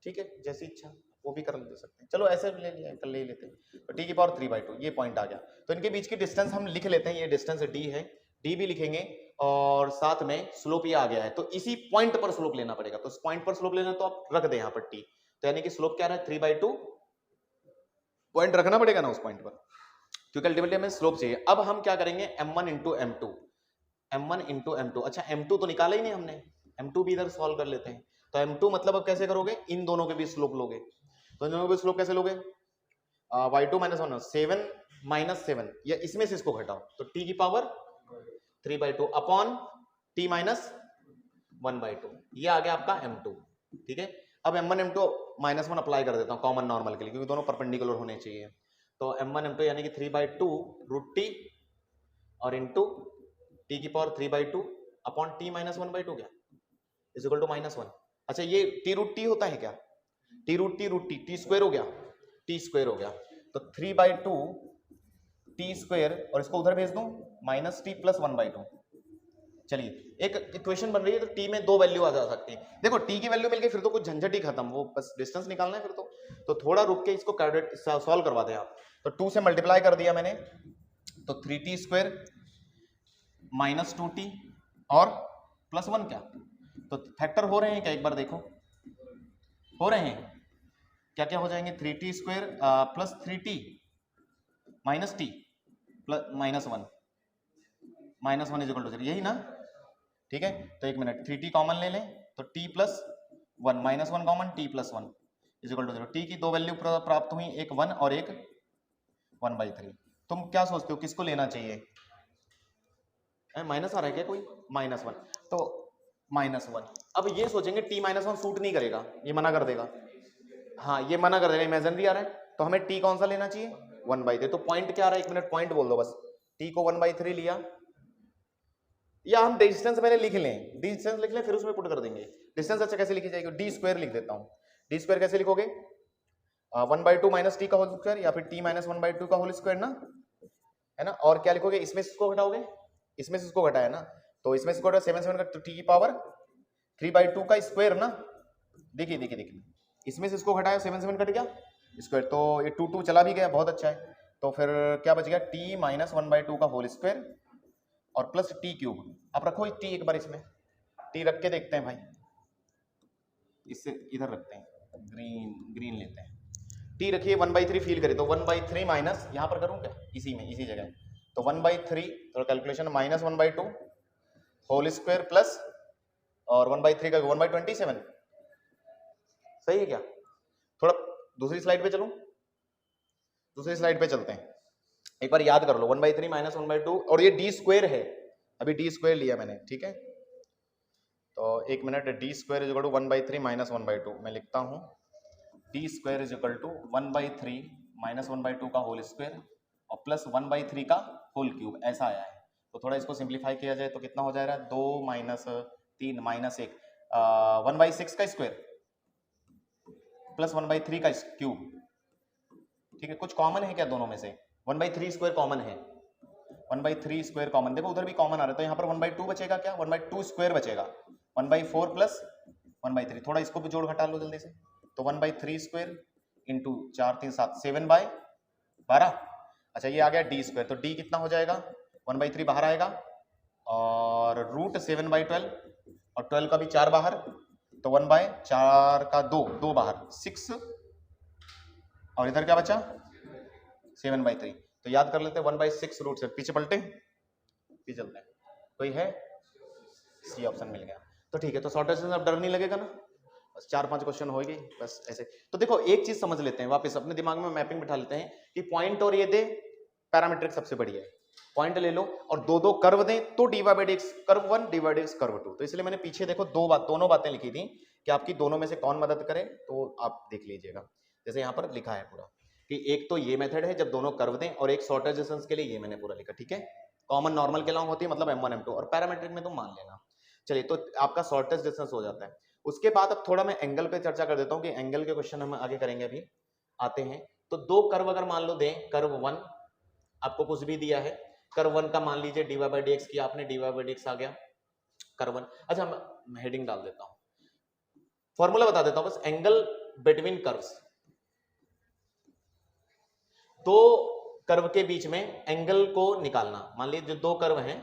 ठीक है जैसी इच्छा वो भी कर ले सकते हैं, चलो ऐसे ले लिया कर ले लेते हैं, तो टी की पावर 3/2 ये पॉइंट आ गया, तो इनके बीच की डिस्टेंस हम लिख लेते हैं, ये डिस्टेंस डी है, डी भी लिखेंगे, और साथ में स्लोप ये आ गया है, तो इसी पॉइंट पर स्लोप लेना पड़ेगा, तो इस पॉइंट पर स्लोप लेना तो आप रख दे यहाँ पर टी, तो यानी कि स्लोप क्या रहा है 3/2, पॉइंट रखना पड़ेगा ना उस पॉइंट पर, क्योंकि अल्टीमेटली हमें स्लोप चाहिए। अब हम क्या करेंगे m1 into m2, m1 into m2, अच्छा m2 तो निकाला ही नहीं हमने, m2 भी इधर सॉल्व कर लेते हैं, तो m2 मतलब अब कैसे करोगे, इन दोनों के बीच स्लोप लोगे, तो इन दोनों के बीच स्लोप कैसे लोगे, y2 माइनस 1 7 माइनस 7, या इसमें से इसको घटाओ, तो t की पावर 3/2 अपॉन t माइनस 1/2, ये आ गया आपका m2, ठीक है, अब m1 m2 -1 अप्लाई कर देता हूँ कॉमन नॉर्मल के लिए, क्योंकि दोनों परपेंडिकुलर होने चाहिए, तो m1 m2 यानी कि 3/2 √t और इंटू t की पावर 3/2 अपॉन t माइनस 1/2 क्या इज इक्वल टू -1, अच्छा ये t√t होता है क्या, t√t √t, t स्क्वायर हो गया, t स्क्वायर हो गया, तो 3/2 टी स्क्वायर और इसको उधर भेज दूं माइनस टी प्लस 1/2। चलिए एक इक्वेशन बन रही है, तो टी में दो वैल्यू आ जा सकती है। देखो टी की वैल्यू मिल गई, फिर तो कुछ झंझट ही खत्म, वो बस डिस्टेंस निकालना है फिर तो थोड़ा रुक के इसको सॉल्व करवा दें आप। तो 2 से मल्टीप्लाई कर दिया मैंने, तो 3t स्क्वायर माइनस 2t और प्लस 1 क्या, तो फैक्टर हो रहे हैं क्या, एक बार देखो हो रहे हैं क्या, क्या हो जाएंगे 3t square plus 3t minus t plus minus one is equal to 0, यही ना, ठीक है। तो एक मिनट 3t कॉमन ले लें, तो t plus 1 minus 1 common, t plus 1 is equal to 0। टी की दो वैल्यू प्राप्त हुई, एक 1 और एक 1/3। तुम क्या सोचते हो किसको लेना चाहिए, माइनस आ रहा है क्या कोई, -1, तो -1। अब ये सोचेंगे t -1 सूट नहीं करेगा, ये मना कर देगा, हाँ ये मना कर देगा, इमेजिनरी आ रहा है, तो हमें t कौन सा लेना चाहिए 1/3। तो पॉइंट क्या आ रहा है, एक मिनट पॉइंट बोल दो बस, t को 1/3 लिया, या हम डिस्टेंस पहले लिख लें, डिस्टेंस लिख लें फिर उसमें पुट कर देंगे। डिस्टेंस अच्छा कैसे लिखी जाएगी, डी स्क्वायर लिख देता हूं। डी स्क्वायर कैसे लिखोगे, 1/2 माइनस टी का होल स्क्वायर या फिर t माइनस 1/2 का होल स्क्वायर ना, है ना। और क्या लिखोगे, इसमें से इसको घटाओगे, इसमें से इसको घटाया ना, तो इसमें से 7 का टी की पावर 3/2 का स्क्वायर ना, देखिए देखिए देखिए, इसमें से इसको घटाया 7 कट गया स्क्वायर, तो ये 2 चला भी गया, बहुत अच्छा है। तो फिर क्या बच गया, t माइनस 1/2 का होल स्क्वायर और प्लस टी क्यूब। अब रखो टी एक बार, इसमें टी रख के देखते हैं भाई, इससे इधर रखते हैं, ग्रीन लेते हैं, टी रखिए 1/3 फील करें, तो 1/3 माइनस यहाँ पर करूँ क्या, इसी में इसी जगह, तो 1/3 थोड़ा calculation minus 1/2 whole square plus और 1/3 का 1/27, सही है क्या। थोड़ा दूसरी स्लाइड पे चलूं, दूसरी स्लाइड पे चलते हैं, एक बार याद कर लो 1/3 माइनस 1/2 और ये डी स्क्वायर है, अभी डी स्क्वायर लिया मैंने, ठीक है। तो एक minute, d square is equal to 1/3 minus 1/2, मैं लिखता हूँ d square is equal to 1/3 minus 1/2 का होल स्क्वायर और प्लस 1/3 का होल क्यूब, ऐसा आया है। तो थोड़ा इसको सिंप्लीफाई किया जाए तो कितना हो जाएगा, 2 माइनस 3 माइनस 1, 1/6 का स्क्वायर प्लस 1/3 का क्यूब, ठीक है। कुछ कॉमन है क्या दोनों में से, 1/3 स्क्वायर कॉमन है, 1/3 स्क्वायर कॉमन, देखो उधर भी कॉमन आ रहा है, तो यहाँ पर 1/2 बचेगा क्या, 1/2 स्क्वायर बचेगा, 1/4 प्लस 1/3, थोड़ा इसको भी जोड़ घटा लो जल्दी से, तो 1/3 स्क्वायर इंटू 4 3 7 7/12, अच्छा ये आ गया डी स्क्वायर, तो डी कितना हो जाएगा, 1/3 बाहर आएगा और रूट 7/12 और 12 का भी 4 बाहर, तो 1/4 का 2 बाहर 6 और इधर क्या बचा 7/3, तो याद कर लेते हैं 1/6 रूट से, पीछे पलटे पीछे चलते हैं, कोई है, सी ऑप्शन मिल गया, तो ठीक है। तो शॉर्टेज से अब डर नहीं लगेगा ना, बस 4-5 क्वेश्चन हो गए बस ऐसे। तो देखो एक चीज समझ लेते हैं, वापस अपने दिमाग में मैपिंग बिठा लेते हैं कि पॉइंट और ये दे पैरामीट्रिक सबसे बढ़िया है, पॉइंट ले लो और दो कर्व दें तो dy/dx कर्व 1 dy/dx कर्व 2, तो इसलिए मैंने पीछे देखो दोनों बातें लिखी थी कि आपकी दोनों में से कौन मदद करे, तो आप देख लीजिएगा, जैसे यहाँ पर लिखा है पूरा कि एक तो ये मेथड है जब दोनों कर्व दें, और एक शॉर्टेज डिस्टेंस के लिए ये मैंने पूरा लिखा, ठीक है। कॉमन नॉर्मल के लॉन्ग होती है, मतलब m1 m2, और पैरामीट्रिक में तुम मान लेना। चलिए तो आपका शॉर्टेज डिस्टेंस हो जाता है। उसके बाद अब थोड़ा मैं एंगल पे चर्चा कर देता हूँ कि एंगल के क्वेश्चन हम आगे करेंगे, अभी आते हैं। तो दो कर्व अगर मान लो दें, कर्व 1 आपको कुछ भी दिया है, कर्व 1 का मान लीजिए dy/dx किया आपने, dy/dx आ गया कर्व 1। अच्छा मैं हेडिंग डाल देता हूँ, फॉर्मूला बता देता हूँ बस, एंगल बिटवीन कर्व्स, दो कर्व के बीच में एंगल को निकालना। मान लीजिए जो दो कर्व हैं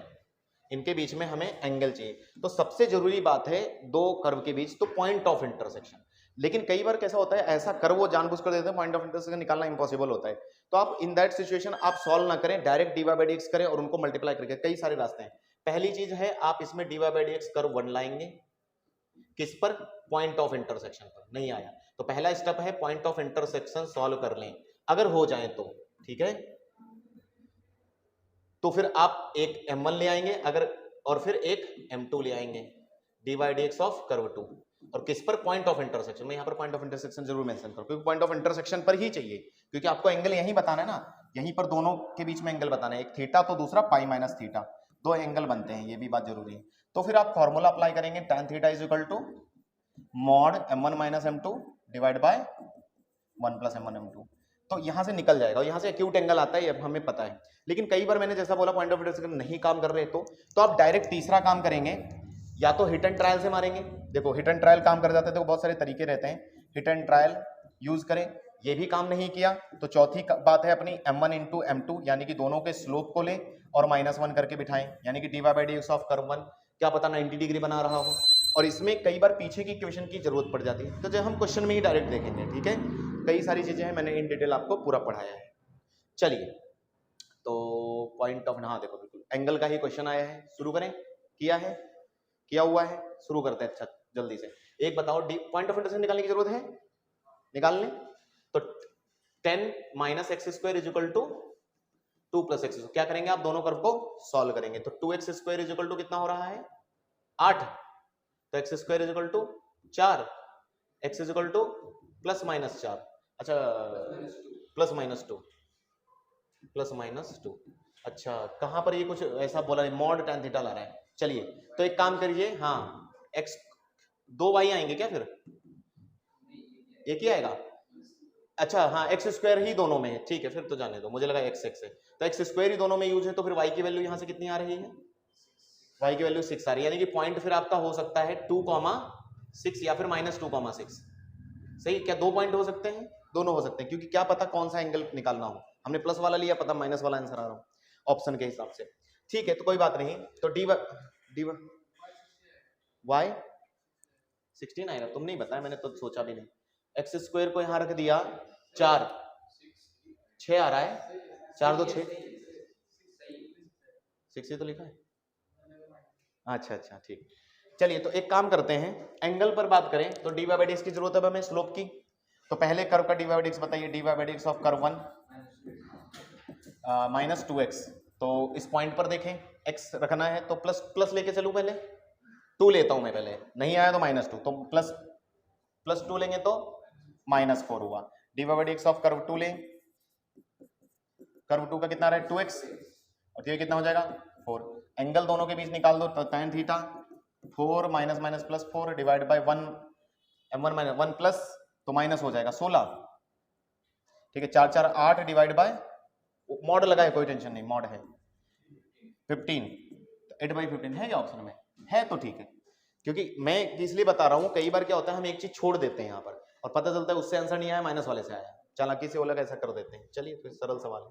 इनके बीच में हमें एंगल चाहिए, तो सबसे जरूरी बात है दो कर्व के बीच तो पॉइंट ऑफ इंटरसेक्शन। लेकिन कई बार कैसा होता है, ऐसा कर्व वो जानबूझकर देते हैं, पॉइंट ऑफ इंटरसेक्शन निकालना इंपॉसिबल होता है, तो आप इन दैट सिचुएशन आप सॉल्व ना करें, डायरेक्ट dy/dx करें और उनको मल्टीप्लाई करके। कई सारे रास्ते हैं। पहली चीज है आप इसमें dy/dx कर्व 1 लाएंगे, किस पर, पॉइंट ऑफ इंटरसेक्शन पर। नहीं आया तो पहला स्टेप है पॉइंट ऑफ इंटरसेक्शन सॉल्व कर लें, अगर हो जाए तो ठीक है। तो फिर आप एक m1 ले आएंगे अगर, और फिर एक m2 ले आएंगे, dy/dx ऑफ कर्व 2, और किस पर, पॉइंट ऑफ इंटरसेक्शन। मैं यहाँ पर पॉइंट ऑफ इंटरसेक्शन जरूर मेंशन करूँ, क्योंकि पॉइंट ऑफ इंटरसेक्शन पर ही चाहिए, क्योंकि आपको एंगल यहीं बताना है ना, यहीं पर दोनों के बीच में एंगल बताना है, एक थीटा तो दूसरा पाई माइनस थीटा, दो एंगल बनते हैं, ये भी बात जरूरी है। तो फिर आप फॉर्मूला अप्लाई करेंगे, tan theta is equal to mod m1 minus m2 divide by 1 plus m1 m2। तो यहाँ से निकल जाएगा, यहाँ से एक्यूट एंगल आता है, ये हमें पता है। लेकिन कई बार मैंने जैसा बोला पॉइंट ऑफ इंटरसेक्शन नहीं काम कर रहे तो आप डायरेक्ट तीसरा काम करेंगे, या तो हिट एंड ट्रायल से मारेंगे। देखो हिट एंड ट्रायल काम कर जाते हैं, देखो बहुत सारे तरीके रहते हैं, हिट एंड ट्रायल यूज करें, ये भी काम नहीं किया तो चौथी बात है अपनी m1 इंटू m2, यानी कि दोनों के स्लोप को ले और -1 करके बिठाएं, यानी कि dy/dx ऑफ कर्व 1 क्या पता 90 डिग्री बना रहा हो। और इसमें कई बार पीछे की इक्वेशन की जरूरत पड़ जाती है, तो जो हम क्वेश्चन में ही डायरेक्ट देखेंगे, ठीक है। कई सारी चीजें हैं, मैंने इन डिटेल आपको पूरा पढ़ाया है। चलिए तो पॉइंट ऑफ, हाँ देखो बिल्कुल एंगल का ही क्वेश्चन आया है, शुरू करें, किया हुआ है, शुरू करते हैं। अच्छा जल्दी से एक बताओ, पॉइंट ऑफ इंटरसेक्शन निकालने की जरूरत है, निकाल लें। तो 10 - x² इक्वल टू 2 + x, क्या करेंगे आप दोनों कर्व को सॉल्व करेंगे। तो 2x² इक्वल टू कितना हो रहा है 8, तो x² equal to 4, x equal to +-4, अच्छा +-2, अच्छा कहां पर ये कुछ ऐसा बोला है, मॉड tan थीटा ला रहा है। चलिए तो एक काम करिए, हाँ x 2y आएंगे क्या, फिर एक ही आएगा, अच्छा हाँ x² ही दोनों में है, ठीक है फिर तो जाने दो, मुझे लगा x है, तो x² ही दोनों में यूज है, तो फिर y की वैल्यू यहां से कितनी आ रही है, y की वैल्यू 6 आ रही है, यानी कि पॉइंट फिर आपका हो सकता है 2,6 या फिर -2,6। सही, क्या दो पॉइंट हो सकते हैं, दोनों हो सकते हैं, क्योंकि क्या पता कौन सा एंगल निकालना हो, हमने प्लस वाला लिया, पता माइनस वाला आंसर आ रहा हो ऑप्शन के हिसाब से, ठीक है। तो कोई बात नहीं, तो dy y 16 आएगा, तुम नहीं बताया, मैंने तो सोचा भी नहीं। x² को यहां रख दिया 4, 6 आ रहा है, 4 2 6 6 ही तो लिखा है, अच्छा ठीक। चलिए तो एक काम करते हैं, एंगल पर बात करें तो dy/dx की जरूरत है हमें स्लोप की, तो पहले कर्व का dy/dx बताइए, dy/dx ऑफ कर्व 1 -2x, तो इस पॉइंट पर देखें x रखना है तो प्लस लेके चलूं, पहले 2 लेता हूं मैं, पहले नहीं आया तो -2, तो +2 लेंगे तो -4 हुआ। dy/dx ऑफ कर्व 2 लें, कर्व 2 का कितना रहा है 2x, और ये कितना हो जाएगा 4, एंगल दोनों के बीच निकाल दो, तो tan theta 4 - +4 divide by 1 m1 - 1 plus, तो माइनस हो जाएगा 16, ठीक है, 4 4 8 डिवाइड बाय, मॉड लगाए कोई टेंशन नहीं, मॉड है 15, 8/15 है क्या ऑप्शन में, है तो ठीक है, क्योंकि मैं इसलिए बता रहा हूं, कई बार क्या होता है हम एक चीज छोड़ देते हैं यहाँ पर और पता चलता है उससे आंसर नहीं आया, माइनस वाले से आया, चालाकी से वो लोग ऐसा कर देते हैं। चलिए तो सरल सवाल है।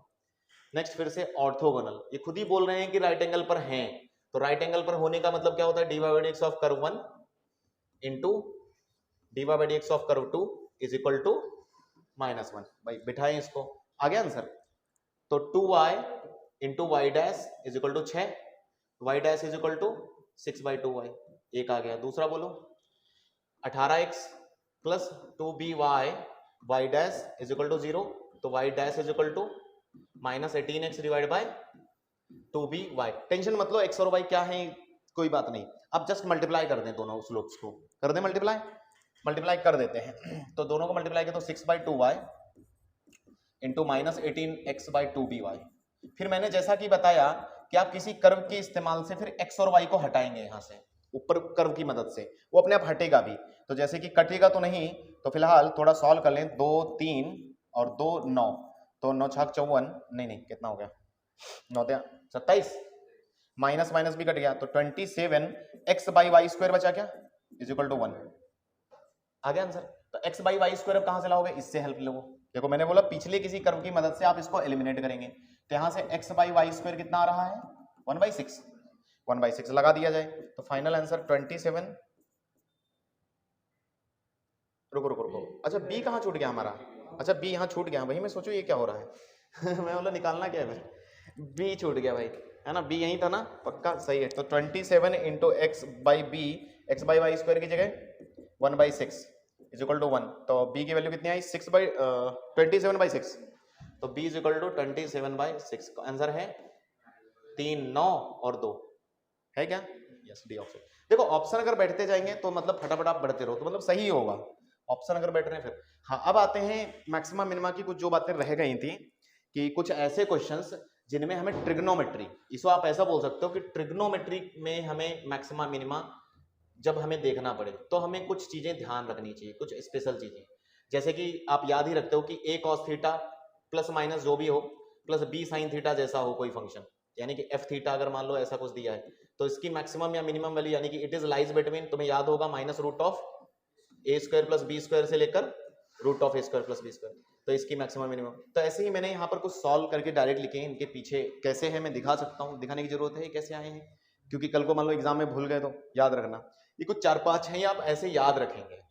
नेक्स्ट फिर से ऑर्थोगोनल, ये खुद ही बोल रहे हैं कि राइट एंगल पर हैं, तो राइट एंगल पर होने का मतलब क्या होता है, dy/dx of curve 1 into dy/dx of curve 2 is equal to -1, भाई बिठाएं इसको, आ गया आंसर। तो 2y into y dash is equal to 6, y dash is equal to 6/2y, एक आ गया। दूसरा बोलो 18x plus 2by y dash is equal to 0, तो y dash is equal to -18x divide by 2by। Tension मत लो x और y क्या है, कोई बात नहीं, अब जस्ट मल्टीप्लाई कर दें दोनों स्लोप्स को, कर दें मल्टीप्लाई कर देते हैं, तो दोनों को मल्टीप्लाई करें तो 6/2y इंटू -18x/2by। फिर मैंने जैसा कि बताया कि आप किसी कर्व के इस्तेमाल से फिर x और y को हटाएंगे, यहां से ऊपर कर्व की मदद से वो अपने आप हटेगा भी, तो जैसे कि कटेगा तो नहीं, तो फिलहाल थोड़ा सॉल्व कर लें, 2 3 और 2 9, तो 9 छाक 54, नहीं कितना हो गया 9 27, माइनस माइनस भी कट गया, तो 27x/y² बचा क्या इज इक्वल टू 1, आ गया आंसर। तो x/y² अब कहां से लाओगे, इससे हेल्प लो, देखो मैंने बोला पिछले किसी कर्व की मदद से आप इसको एलिमिनेट करेंगे, तो यहां से x/y² कितना आ रहा है 1/6 लगा दिया जाए, तो फाइनल आंसर 27, रुको, अच्छा b कहां छूट गया हमारा, अच्छा b यहां छूट गया, वही मैं सोचू ये क्या हो रहा है मैं बोला निकालना क्या है फिर, b छूट गया भाई, है ना, b यही था ना, पक्का सही है। तो 27 इंटू x/y² की जगह 1/6 इज इक्वल टू 1, तो b की वैल्यू कितनी आई 27/6, तो b इज इक्वल टू 27/6, का आंसर है 3 9 और 2, है क्या, यस डी ऑप्शन। देखो ऑप्शन अगर बैठते जाएंगे तो मतलब फटाफट आप बढ़ते रहो तो मतलब सही होगा, ऑप्शन अगर बैठ रहे हैं फिर। हाँ अब आते हैं मैक्सिमा मिनिमा की कुछ जो बातें रह गई थी, कि कुछ ऐसे क्वेश्चंस जिनमें हमें ट्रिग्नोमेट्री, इसको आप ऐसा बोल सकते हो कि ट्रिग्नोमेट्री में हमें मैक्सिमा मिनिमा जब हमें देखना पड़े तो हमें कुछ चीजें ध्यान रखनी चाहिए, कुछ स्पेशल चीजें, जैसे कि आप याद ही रखते हो कि a cos theta plus minus जो भी हो प्लस बी साइन थीटा जैसा हो कोई फंक्शन, यानी कि एफ थीटा अगर मान लो ऐसा कुछ दिया है तो इसकी मैक्सिमम या मिनिमम वैल्यू यानी कि इट इज लाइज बिटवीन, तुम्हें याद होगा minus root of a square plus B square से लेकर root of a square plus B square, तो इसकी मैक्सिमम मिनिमम। तो ऐसे ही मैंने यहाँ पर कुछ सॉल्व करके डायरेक्ट लिखे हैं, इनके पीछे कैसे है मैं दिखा सकता हूँ, दिखाने की जरूरत है कैसे आए हैं, क्योंकि कल को मान लो एग्जाम में भूल गए तो याद रखना। ये कुछ 4-5 हैं, आप ऐसे याद रखेंगे,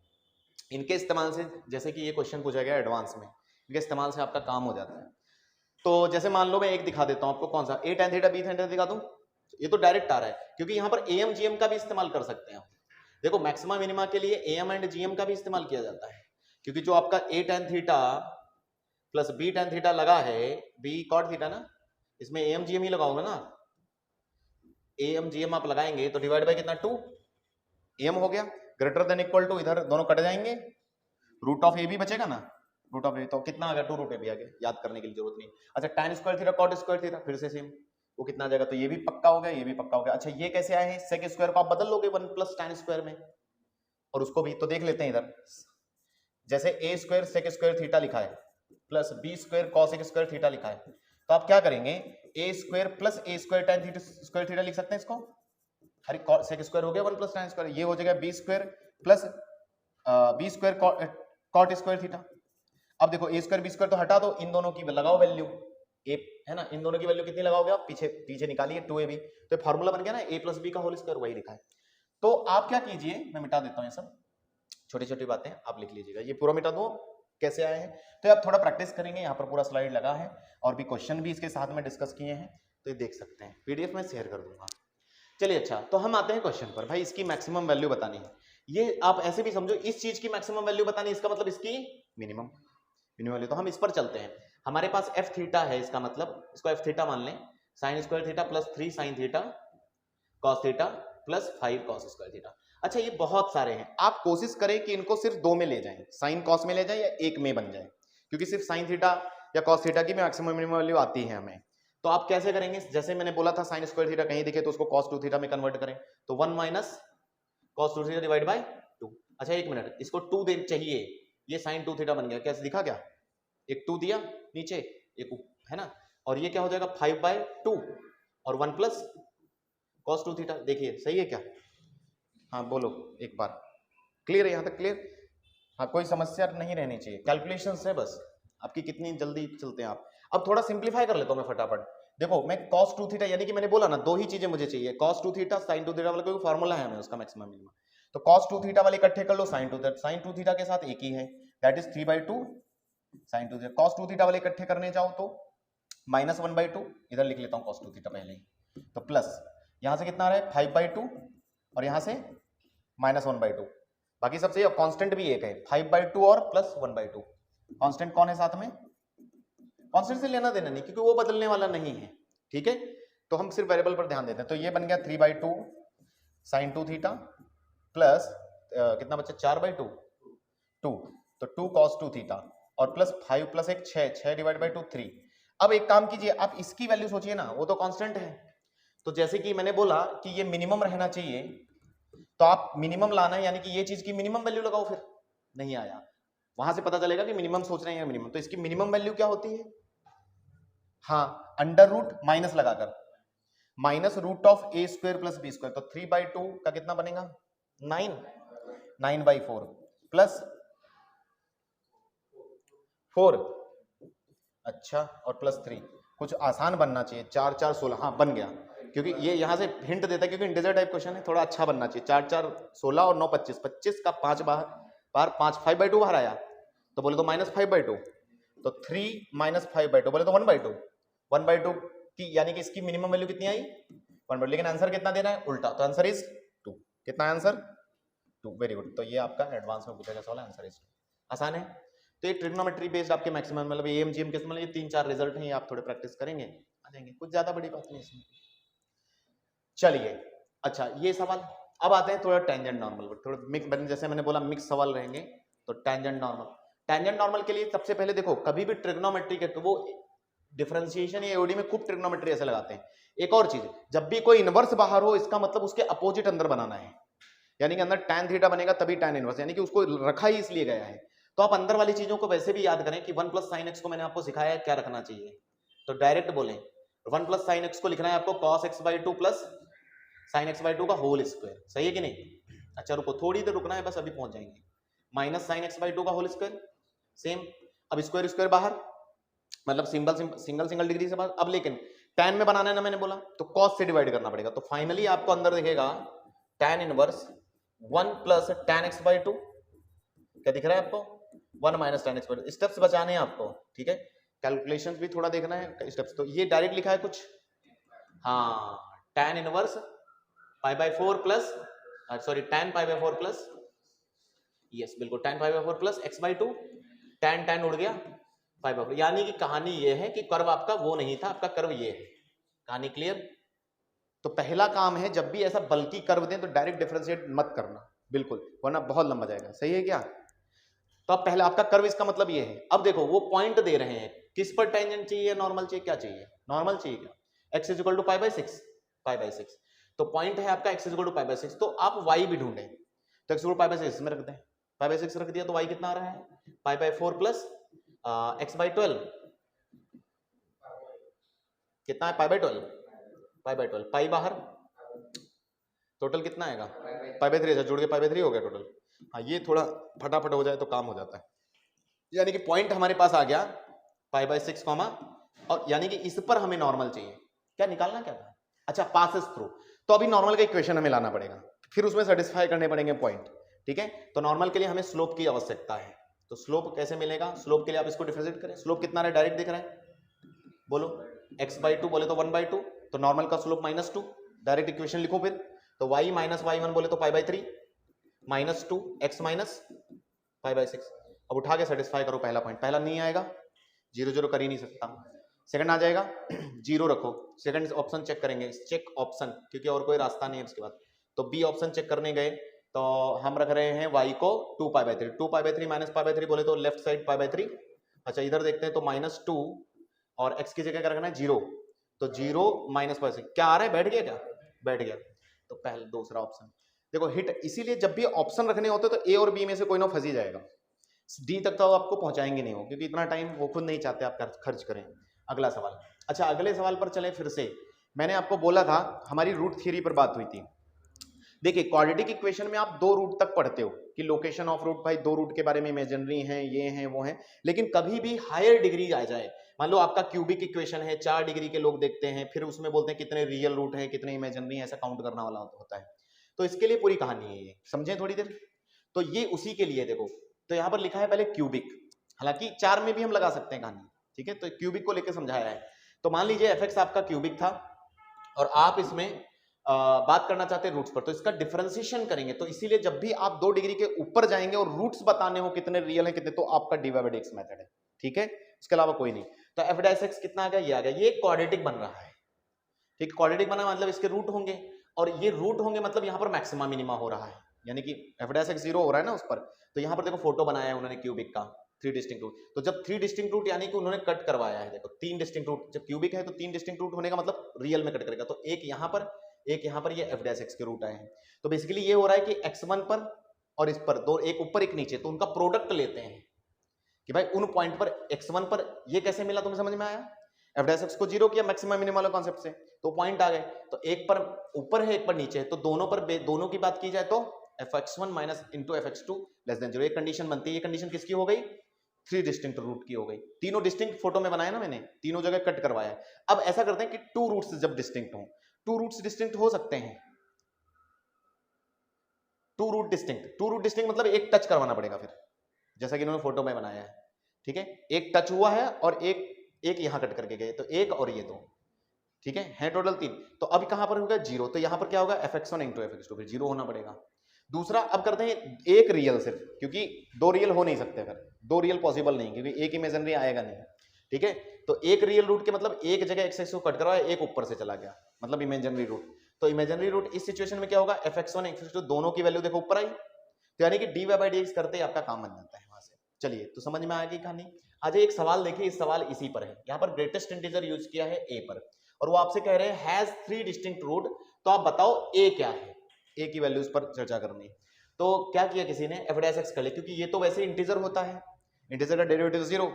इनके इस्तेमाल से, जैसे कि ये क्वेश्चन पूछा गया एडवांस में, इनके इस्तेमाल से आपका काम हो जाता है। तो जैसे मान लो मैं एक दिखा देता हूँ आपको, कौन सा, a tan theta b tan theta दिखा दूं, ये तो डायरेक्ट आ रहा है, क्योंकि यहाँ पर एम जीएम का भी इस्तेमाल कर सकते हैं। देखो मैक्सिमा मिनिमा के लिए एम एंड जीएम का भी इस्तेमाल किया जाता है, क्योंकि जो आपका a tan theta plus b tan theta लगा है, बी cot थीटा ना, इसमें एम जीएम ही लगाओगे ना, एम जीएम आप लगाएंगे तो डिवाइड बाय कितना 2 एम हो गया, ग्रेटर देन इक्वल टू, इधर दोनों कट जाएंगे, रूट ऑफ ए भी बचेगा ना, रूट ऑफ ए तो कितना आ गया 2 रूट ए भी आ गया, याद करने की जरूरत नहीं। अच्छा tan square theta cot square theta फिर से सेम, वो कितना आ जाएगा, तो ये भी पक्का हो गया, ये भी पक्का हो गया। अच्छा ये कैसे आए हैं, सेक स्क्वायर को आप बदल लोगे 1 प्लस tan स्क्वायर में, और उसको भी तो देख लेते हैं इधर, जैसे A square sec square theta लिखा है plus B square cos square theta लिखा है, तो आप क्या करेंगे, A square plus A square tan theta square theta लिख सकते हैं इसको, अरे सेक स्क्वायर हो गया 1 प्लस tan स्क्वायर, ये हो जाएगा b square plus B square cot square theta. अब देखो ए स्क्वायर बी स्क्वायर तो हटा दो, इन दोनों की लगाओ वैल्यू, ए है ना, इन दोनों की वैल्यू कितनी लगाओगे आप, पीछे पीछे निकालिए 2ab, तो फार्मूला बन गया ना a प्लस बी का होल स्क्वायर, वही लिखा है। तो आप क्या कीजिए, मैं मिटा देता हूँ ये सब छोटी छोटी बातें, आप लिख लीजिएगा, ये पूरा मिटा दो कैसे आए हैं, तो आप थोड़ा प्रैक्टिस करेंगे, यहाँ पर पूरा स्लाइड लगा है और भी क्वेश्चन भी इसके साथ में डिस्कस किए हैं, तो ये देख सकते हैं, पीडीएफ में शेयर कर दूंगा। चलिए अच्छा, तो हम आते हैं क्वेश्चन पर, भाई इसकी मैक्सिमम वैल्यू बतानी है, ये आप ऐसे भी समझो, इस चीज की मैक्सिमम वैल्यू बतानी है, इसका मतलब इसकी मिनिमम वैल्यू, तो हम इस पर चलते हैं। हमारे पास एफ थीटा है, इसका मतलब इसको एफ थीटा मान लें, sine square theta plus 3 sine theta cos theta plus 5 cos square theta. अच्छा ये बहुत सारे हैं, आप कोशिश करें कि इनको सिर्फ 2 में ले जाएं, साइन कॉस में ले जाएं या 1 में बन जाए, क्योंकि सिर्फ साइन थीटा या कॉस थीटा की मैक्सिमम मिनिमम वैल्यू आती है हमें। तो आप कैसे करेंगे, जैसे मैंने बोला था साइन स्क्वायर थीटा कहीं दिखे तो उसको cos 2 थीटा में कन्वर्ट करें, तो 1 minus cos 2 theta divide by 2। अच्छा एक मिनट, इसको 2 दे चाहिए, ये साइन 2 थीटा बन गया, कैसे दिखा क्या, एक 2 दिया नीचे एक है ना, और ये क्या हो जाएगा 5/2 और 1 प्लस cos 2 थीटा, देखिए सही है क्या, हाँ बोलो एक बार, क्लियर है यहाँ तक, क्लियर, हाँ कोई समस्या नहीं रहनी चाहिए, कैलकुलेशंस है बस आपकी, कितनी जल्दी चलते हैं आप। अब थोड़ा सिंप्लीफाई कर लेता हूँ मैं फटाफट, देखो मैं cos 2 थीटा, यानी कि मैंने बोला ना 2 ही चीजें मुझे चाहिए, cos 2 थीटा sin 2 थीटा वाला कोई फार्मूला है हमें उसका मैक्सिमम मिनिमम, तो cos 2 थीटा वाले इकट्ठे कर लो, sin 2 थीटा के साथ एक ही है, that is 3/2 sin 2 theta, cos 2 theta वाले इकट्ठे करने जाओ तो -1/2, इधर लिख लेता हूँ cos 2 थीटा पहले ही, तो प्लस यहाँ से कितना आ रहा है 5/2 और यहाँ से -1/2, बाकी सब सही, और कांस्टेंट भी एक है 5/2 और प्लस 1/2, कांस्टेंट कौन है साथ में, कांस्टेंट से लेना देना नहीं क्योंकि वो बदलने वाला नहीं है, ठीक है, तो हम सिर्फ वेरिएबल पर ध्यान देते हैं। तो ये बन गया 3/2 sin 2 थीटा प्लस कितना बचा 4/2 2, तो 2 cos 2 थीटा और प्लस 5 प्लस 1 6 डिवाइड बाई 2 3। अब एक काम कीजिए, आप इसकी वैल्यू सोचिए ना, वो तो कांस्टेंट है, तो जैसे कि मैंने बोला कि ये मिनिमम रहना चाहिए, तो आप मिनिमम लाना है, यानी कि ये चीज की मिनिमम वैल्यू लगाओ, फिर नहीं आया, वहां से पता चलेगा कि मिनिमम सोच रहे हैं मिनिमम, तो इसकी मिनिमम वैल्यू क्या होती है, हाँ अंडर रूट माइनस लगाकर, minus root of a square plus B square, तो 3/2 का कितना बनेगा 9/4 प्लस 4, अच्छा और प्लस 3, कुछ आसान बनना चाहिए, 4 4 16, हाँ बन गया, क्योंकि ये यहाँ से हिंट देता है, क्योंकि इंटीजर टाइप क्वेश्चन है, थोड़ा अच्छा बनना चाहिए, 4 4 16 और 9 25, 25 का 5 बाहर 5 5/2 बाहर आया, तो बोले तो -5/2, तो 3 -5/2 बोले तो 1/2 की, यानी कि इसकी मिनिमम वैल्यू कितनी आई 1/2, लेकिन आंसर कितना देना है उल्टा, तो आंसर इज 2, कितना आंसर 2, वेरी गुड, तो ये आपका एडवांस में पूछा गया सवाल, आंसर इज 2, आसान है। तो ये ट्रिग्नोमेट्री बेस्ड आपके मैक्सिमम, मतलब एएमजीएम के, मतलब ये 3-4 रिजल्ट हैं, ये आप थोड़े प्रैक्टिस करेंगे आ जाएंगे, कुछ ज्यादा बड़ी बात नहीं इसमें। चलिए अच्छा ये सवाल, अब आते हैं थोड़ा टेंजेंट नॉर्मल पर, थोड़ा मिक्स, जैसे मैंने बोला मिक्स सवाल रहेंगे, तो टेंजेंट नॉर्मल के लिए सबसे पहले देखो, कभी भी ट्रिग्नोमेट्री के, तो वो डिफरेंशिएशन या एओडी में खूब ट्रिग्नोमेट्री ऐसे लगाते हैं। एक और चीज, जब भी कोई इनवर्स बाहर हो, इसका मतलब उसके अपोजिट अंदर बनाना है, यानी कि अंदर tan थीटा बनेगा तभी tan इनवर्स, यानी कि उसको रखा ही इसलिए गया है। तो आप अंदर वाली चीजों को वैसे भी याद करें कि 1 प्लस साइन एक्स को मैंने आपको सिखाया है क्या रखना चाहिए, तो डायरेक्ट बोलें 1 प्लस साइन एक्स को लिखना है आपको cos x by two plus sine x by two का होल स्क्वायर, सही है कि नहीं? अच्छा रुको, थोड़ी देर रुकना है बस, अभी पहुंच जाएंगे। Minus sine x by two का होल स्क्वायर सेम, अब स्क्वायर स्क्वायर बाहर, मतलब सिंगल सिंगल डिग्री से बाहर। अब लेकिन tan में बनाना है ना, मैंने बोला तो cos से डिवाइड करना पड़ेगा, तो फाइनली आपको अंदर दिखेगा tan inverse 1 plus tan x by two, क्या दिख रहा है आपको? 1 minus tan x by two. Steps बचाने हैं आपको, ठीक है, कैलकुलेशंस भी थोड़ा देखना है स्टेप्स। तो ये डायरेक्ट लिखा है कुछ, हाँ, tan inverse pi by 4 plus sorry tan pi by 4 plus, yes बिल्कुल tan pi by 4 plus x by two, tan उड़ गया पाई बाई 4। यानी कि कहानी ये है कि कर्व आपका वो नहीं था, आपका कर्व ये है। कहानी क्लियर? तो पहला काम है जब भी ऐसा बल्कि कर्व दें तो डायरेक्ट डिफरेंशिएट मत करना, बिल्कुल, वरना बहुत लंबा जाएगा, सही है क्या? तो अब पहले आपका कर्व इसका मतलब ये है। अब देखो वो पॉइंट दे रहे हैं, किस पर टेंजेंट चाहिए, नॉर्मल चाहिए, क्या चाहिए? नॉर्मल चाहिए क्या? x is equal to pi by 6, तो पॉइंट है आपका x is equal to pi by 6, तो आप y भी ढूंढें, तो x equal to pi by 6 में रख दें, पाई बाई 6 रख दिया तो y कितना आ रहा है? Pi by 4 plus x by 12, कितना है? पाई बाई 12, पाई बाई 12, पाई बाहर, टोटल कितना आएगा? पाई बाई 3, जुड़ के पाई बाई 3 हो गया टोटल। हाँ, ये थोड़ा फटाफट हो जाए तो काम हो जाता है। यानी कि पॉइंट हमारे पास आ गया पाई बाई 6 कॉमा, और यानी कि इस पर हमें नॉर्मल चाहिए, क्या निकालना क्या था? अच्छा, पासेस थ्रू, तो अभी नॉर्मल का इक्वेशन हमें लाना पड़ेगा, फिर उसमें सेटिस्फाई करने पड़ेंगे पॉइंट, ठीक है? तो नॉर्मल के लिए हमें स्लोप की आवश्यकता है, तो स्लोप कैसे मिलेगा? स्लोप के लिए आप इसको डिफरेंशिएट करें, स्लोप कितना है डायरेक्ट दिख रहा है, बोलो x बाई 2 बोले तो 1 बाई 2, तो नॉर्मल का स्लोप -2, डायरेक्ट इक्वेशन लिखो फिर, तो y माइनस वाई 1 बोले तो pi by 3 -2 x minus pi by 6। अब उठा के सेटिस्फाई करो पहला पॉइंट, पहला नहीं आएगा, 0 0 कर ही नहीं सकता, सेकंड आ जाएगा 0 रखो, सेकंड ऑप्शन चेक करेंगे, चेक ऑप्शन, क्योंकि और कोई रास्ता नहीं है उसके बाद। तो बी ऑप्शन चेक करने गए तो हम रख रहे हैं y को 2 pi by 3, 2 pi by 3 minus pi by 3 बोले तो लेफ्ट साइड पाई बाई 3। अच्छा, इधर देखते हैं तो -2 और x की जगह क्या रखना है? 0, तो 0 माइनस पाई 6, क्या आ रहा है? बैठ गया क्या? बैठ गया। तो पहले दूसरा ऑप्शन देखो हिट, इसीलिए जब भी ऑप्शन रखने होते तो ए और बी में से कोई ना फंसी जाएगा, डी तक तो आपको पहुंचाएंगे नहीं हो, क्योंकि इतना टाइम वो खुद नहीं चाहते आप खर्च करें। अगला सवाल। अच्छा, अगले सवाल पर चलें फिर से। मैंने आपको बोला था, हमारी रूट थ्योरी पर बात हुई थी। देखिए, क्वाड्रेटिक इक्वेशन में आप 2 रूट तक पढ़ते हो कि लोकेशन ऑफ रूट, भाई 2 रूट के बारे में इमेजिनरी हैं, ये हैं वो हैं, लेकिन कभी भी हायर डिग्री आ जाए, मान लो आपका क्यूबिक इक्वेशन है, 4 डिग्री के लोग देखते हैं, फिर उसमें बोलते हैं कितने रियल रूट हैं, कितने इमेजिनरी हैं, ऐसा काउंट करना वाला होता है। तो इसके लिए पूरी कहानी है ये, समझें थोड़ी देर। तो ये उसी के लिए देखो, तो यहाँ पर लिखा है पहले क्यूबिक, हालांकि 4 में भी हम लगा सकते हैं कहानी, ठीक है? तो क्यूबिक को लेकर समझाया है। तो मान लीजिए एफ आपका क्यूबिक था और आप इसमें बात करना चाहते हैं रूट्स पर, तो इसका डिफरेंशिएशन करेंगे, तो इसीलिए जब भी आप 2 डिग्री के ऊपर जाएंगे और रूट्स बताने हो कितने रियल है कितने, तो आपका dy/dx मेथड है, ठीक है? इसके अलावा कोई नहीं। तो f' कितना आ गया? ये आ गया, ये क्वाड्रेटिक बन रहा है, ठीक? क्वाड्रेटिक बना मतलब इसके रूट होंगे, और ये रूट होंगे मतलब यहाँ पर मैक्सिमा मिनिमा हो रहा है, यानी कि f' 0 हो रहा है ना उस पर। तो यहाँ पर देखो फोटो बनाया है उन्होंने क्यूबिक का, 3 डिस्टिंक्ट रूट। तो जब 3 डिस्टिंक्ट रूट यानी कि उन्होंने कट करवाया है, देखो 3 डिस्टिंक्ट रूट, जब क्यूबिक है तो 3 डिस्टिंक्ट रूट होने का मतलब रियल में कट करेगा, तो एक यहाँ पर, एक यहाँ पर, ये f' के रूट आए हैं। तो बेसिकली ये हो रहा है कि x1 पर और इस पर दो, एक ऊपर एक नीचे, तो उनका प्रोडक्ट लेते हैं कि भाई उन पॉइंट पर x1 पर ये कैसे मिला, तुम्हें समझ में आया? f' को 0 किया मैक्सिमम मिनिमम वाला कॉन्सेप्ट से, तो पॉइंट आ गए। तो एक पर ऊपर है, एक पर नीचे है, तो दोनों पर दोनों की बात की जाए तो fx1 minus into fx2 less than 0, एक कंडीशन बनती है। ये कंडीशन किसकी हो गई? 3 डिस्टिंक्ट रूट की हो गई। तीनों डिस्टिंक्ट फोटो में बनाया ना मैंने, तीनों जगह कट करवाया है। अब ऐसा करते हैं कि 2 रूट्स जब डिस्टिंक्ट हो, 2 रूट्स डिस्टिंक्ट हो सकते हैं, 2 रूट डिस्टिंक्ट मतलब एक टच करवाना पड़ेगा फिर, जैसा कि इन्होंने फोटो में बनाया है, ठीक है? एक टच हुआ है और एक यहां कट करके गए, तो एक और ये दो, ठीक है टोटल 3। तो अब कहां पर होगा? 0, तो यहां पर क्या होगा? fx1 इंटू fx2, फिर 0 होना पड़ेगा। दूसरा, अब करते हैं एक रियल सिर्फ, क्योंकि 2 रियल हो नहीं सकते, फिर 2 रियल पॉसिबल नहीं, क्योंकि एक इमेजिनरी आएगा नहीं, ठीक है? तो एक रियल रूट के मतलब एक जगह x को कट करवाया, एक ऊपर से चला गया, मतलब इमेजिनरी रूट। तो इमेजिनरी रूट इस सिचुएशन में क्या होगा? fx1 fx2 दोनों की वैल्यू देखो ऊपर आई, तो यानी कि dy/dx करते ही आपका काम बन जाता है वहां से। चलिए, तो समझ में आ गई कहानी। आज एक सवाल देखिए, इस सवाल इसी पर है, यहाँ पर ग्रेटेस्ट इंटीजर यूज किया है a पर, और वो आपसे कह रहे हैं हैज 3 डिस्टिंक्ट रूट, तो आप बताओ a क्या है, a की वैल्यूज पर चर्चा करनी है। तो क्या किया किसी ने, एफ डैश एक्स कर लिया, क्योंकि ये तो वैसे इंटीजर होता है, इंटीजर का डेरिवेटिव 0,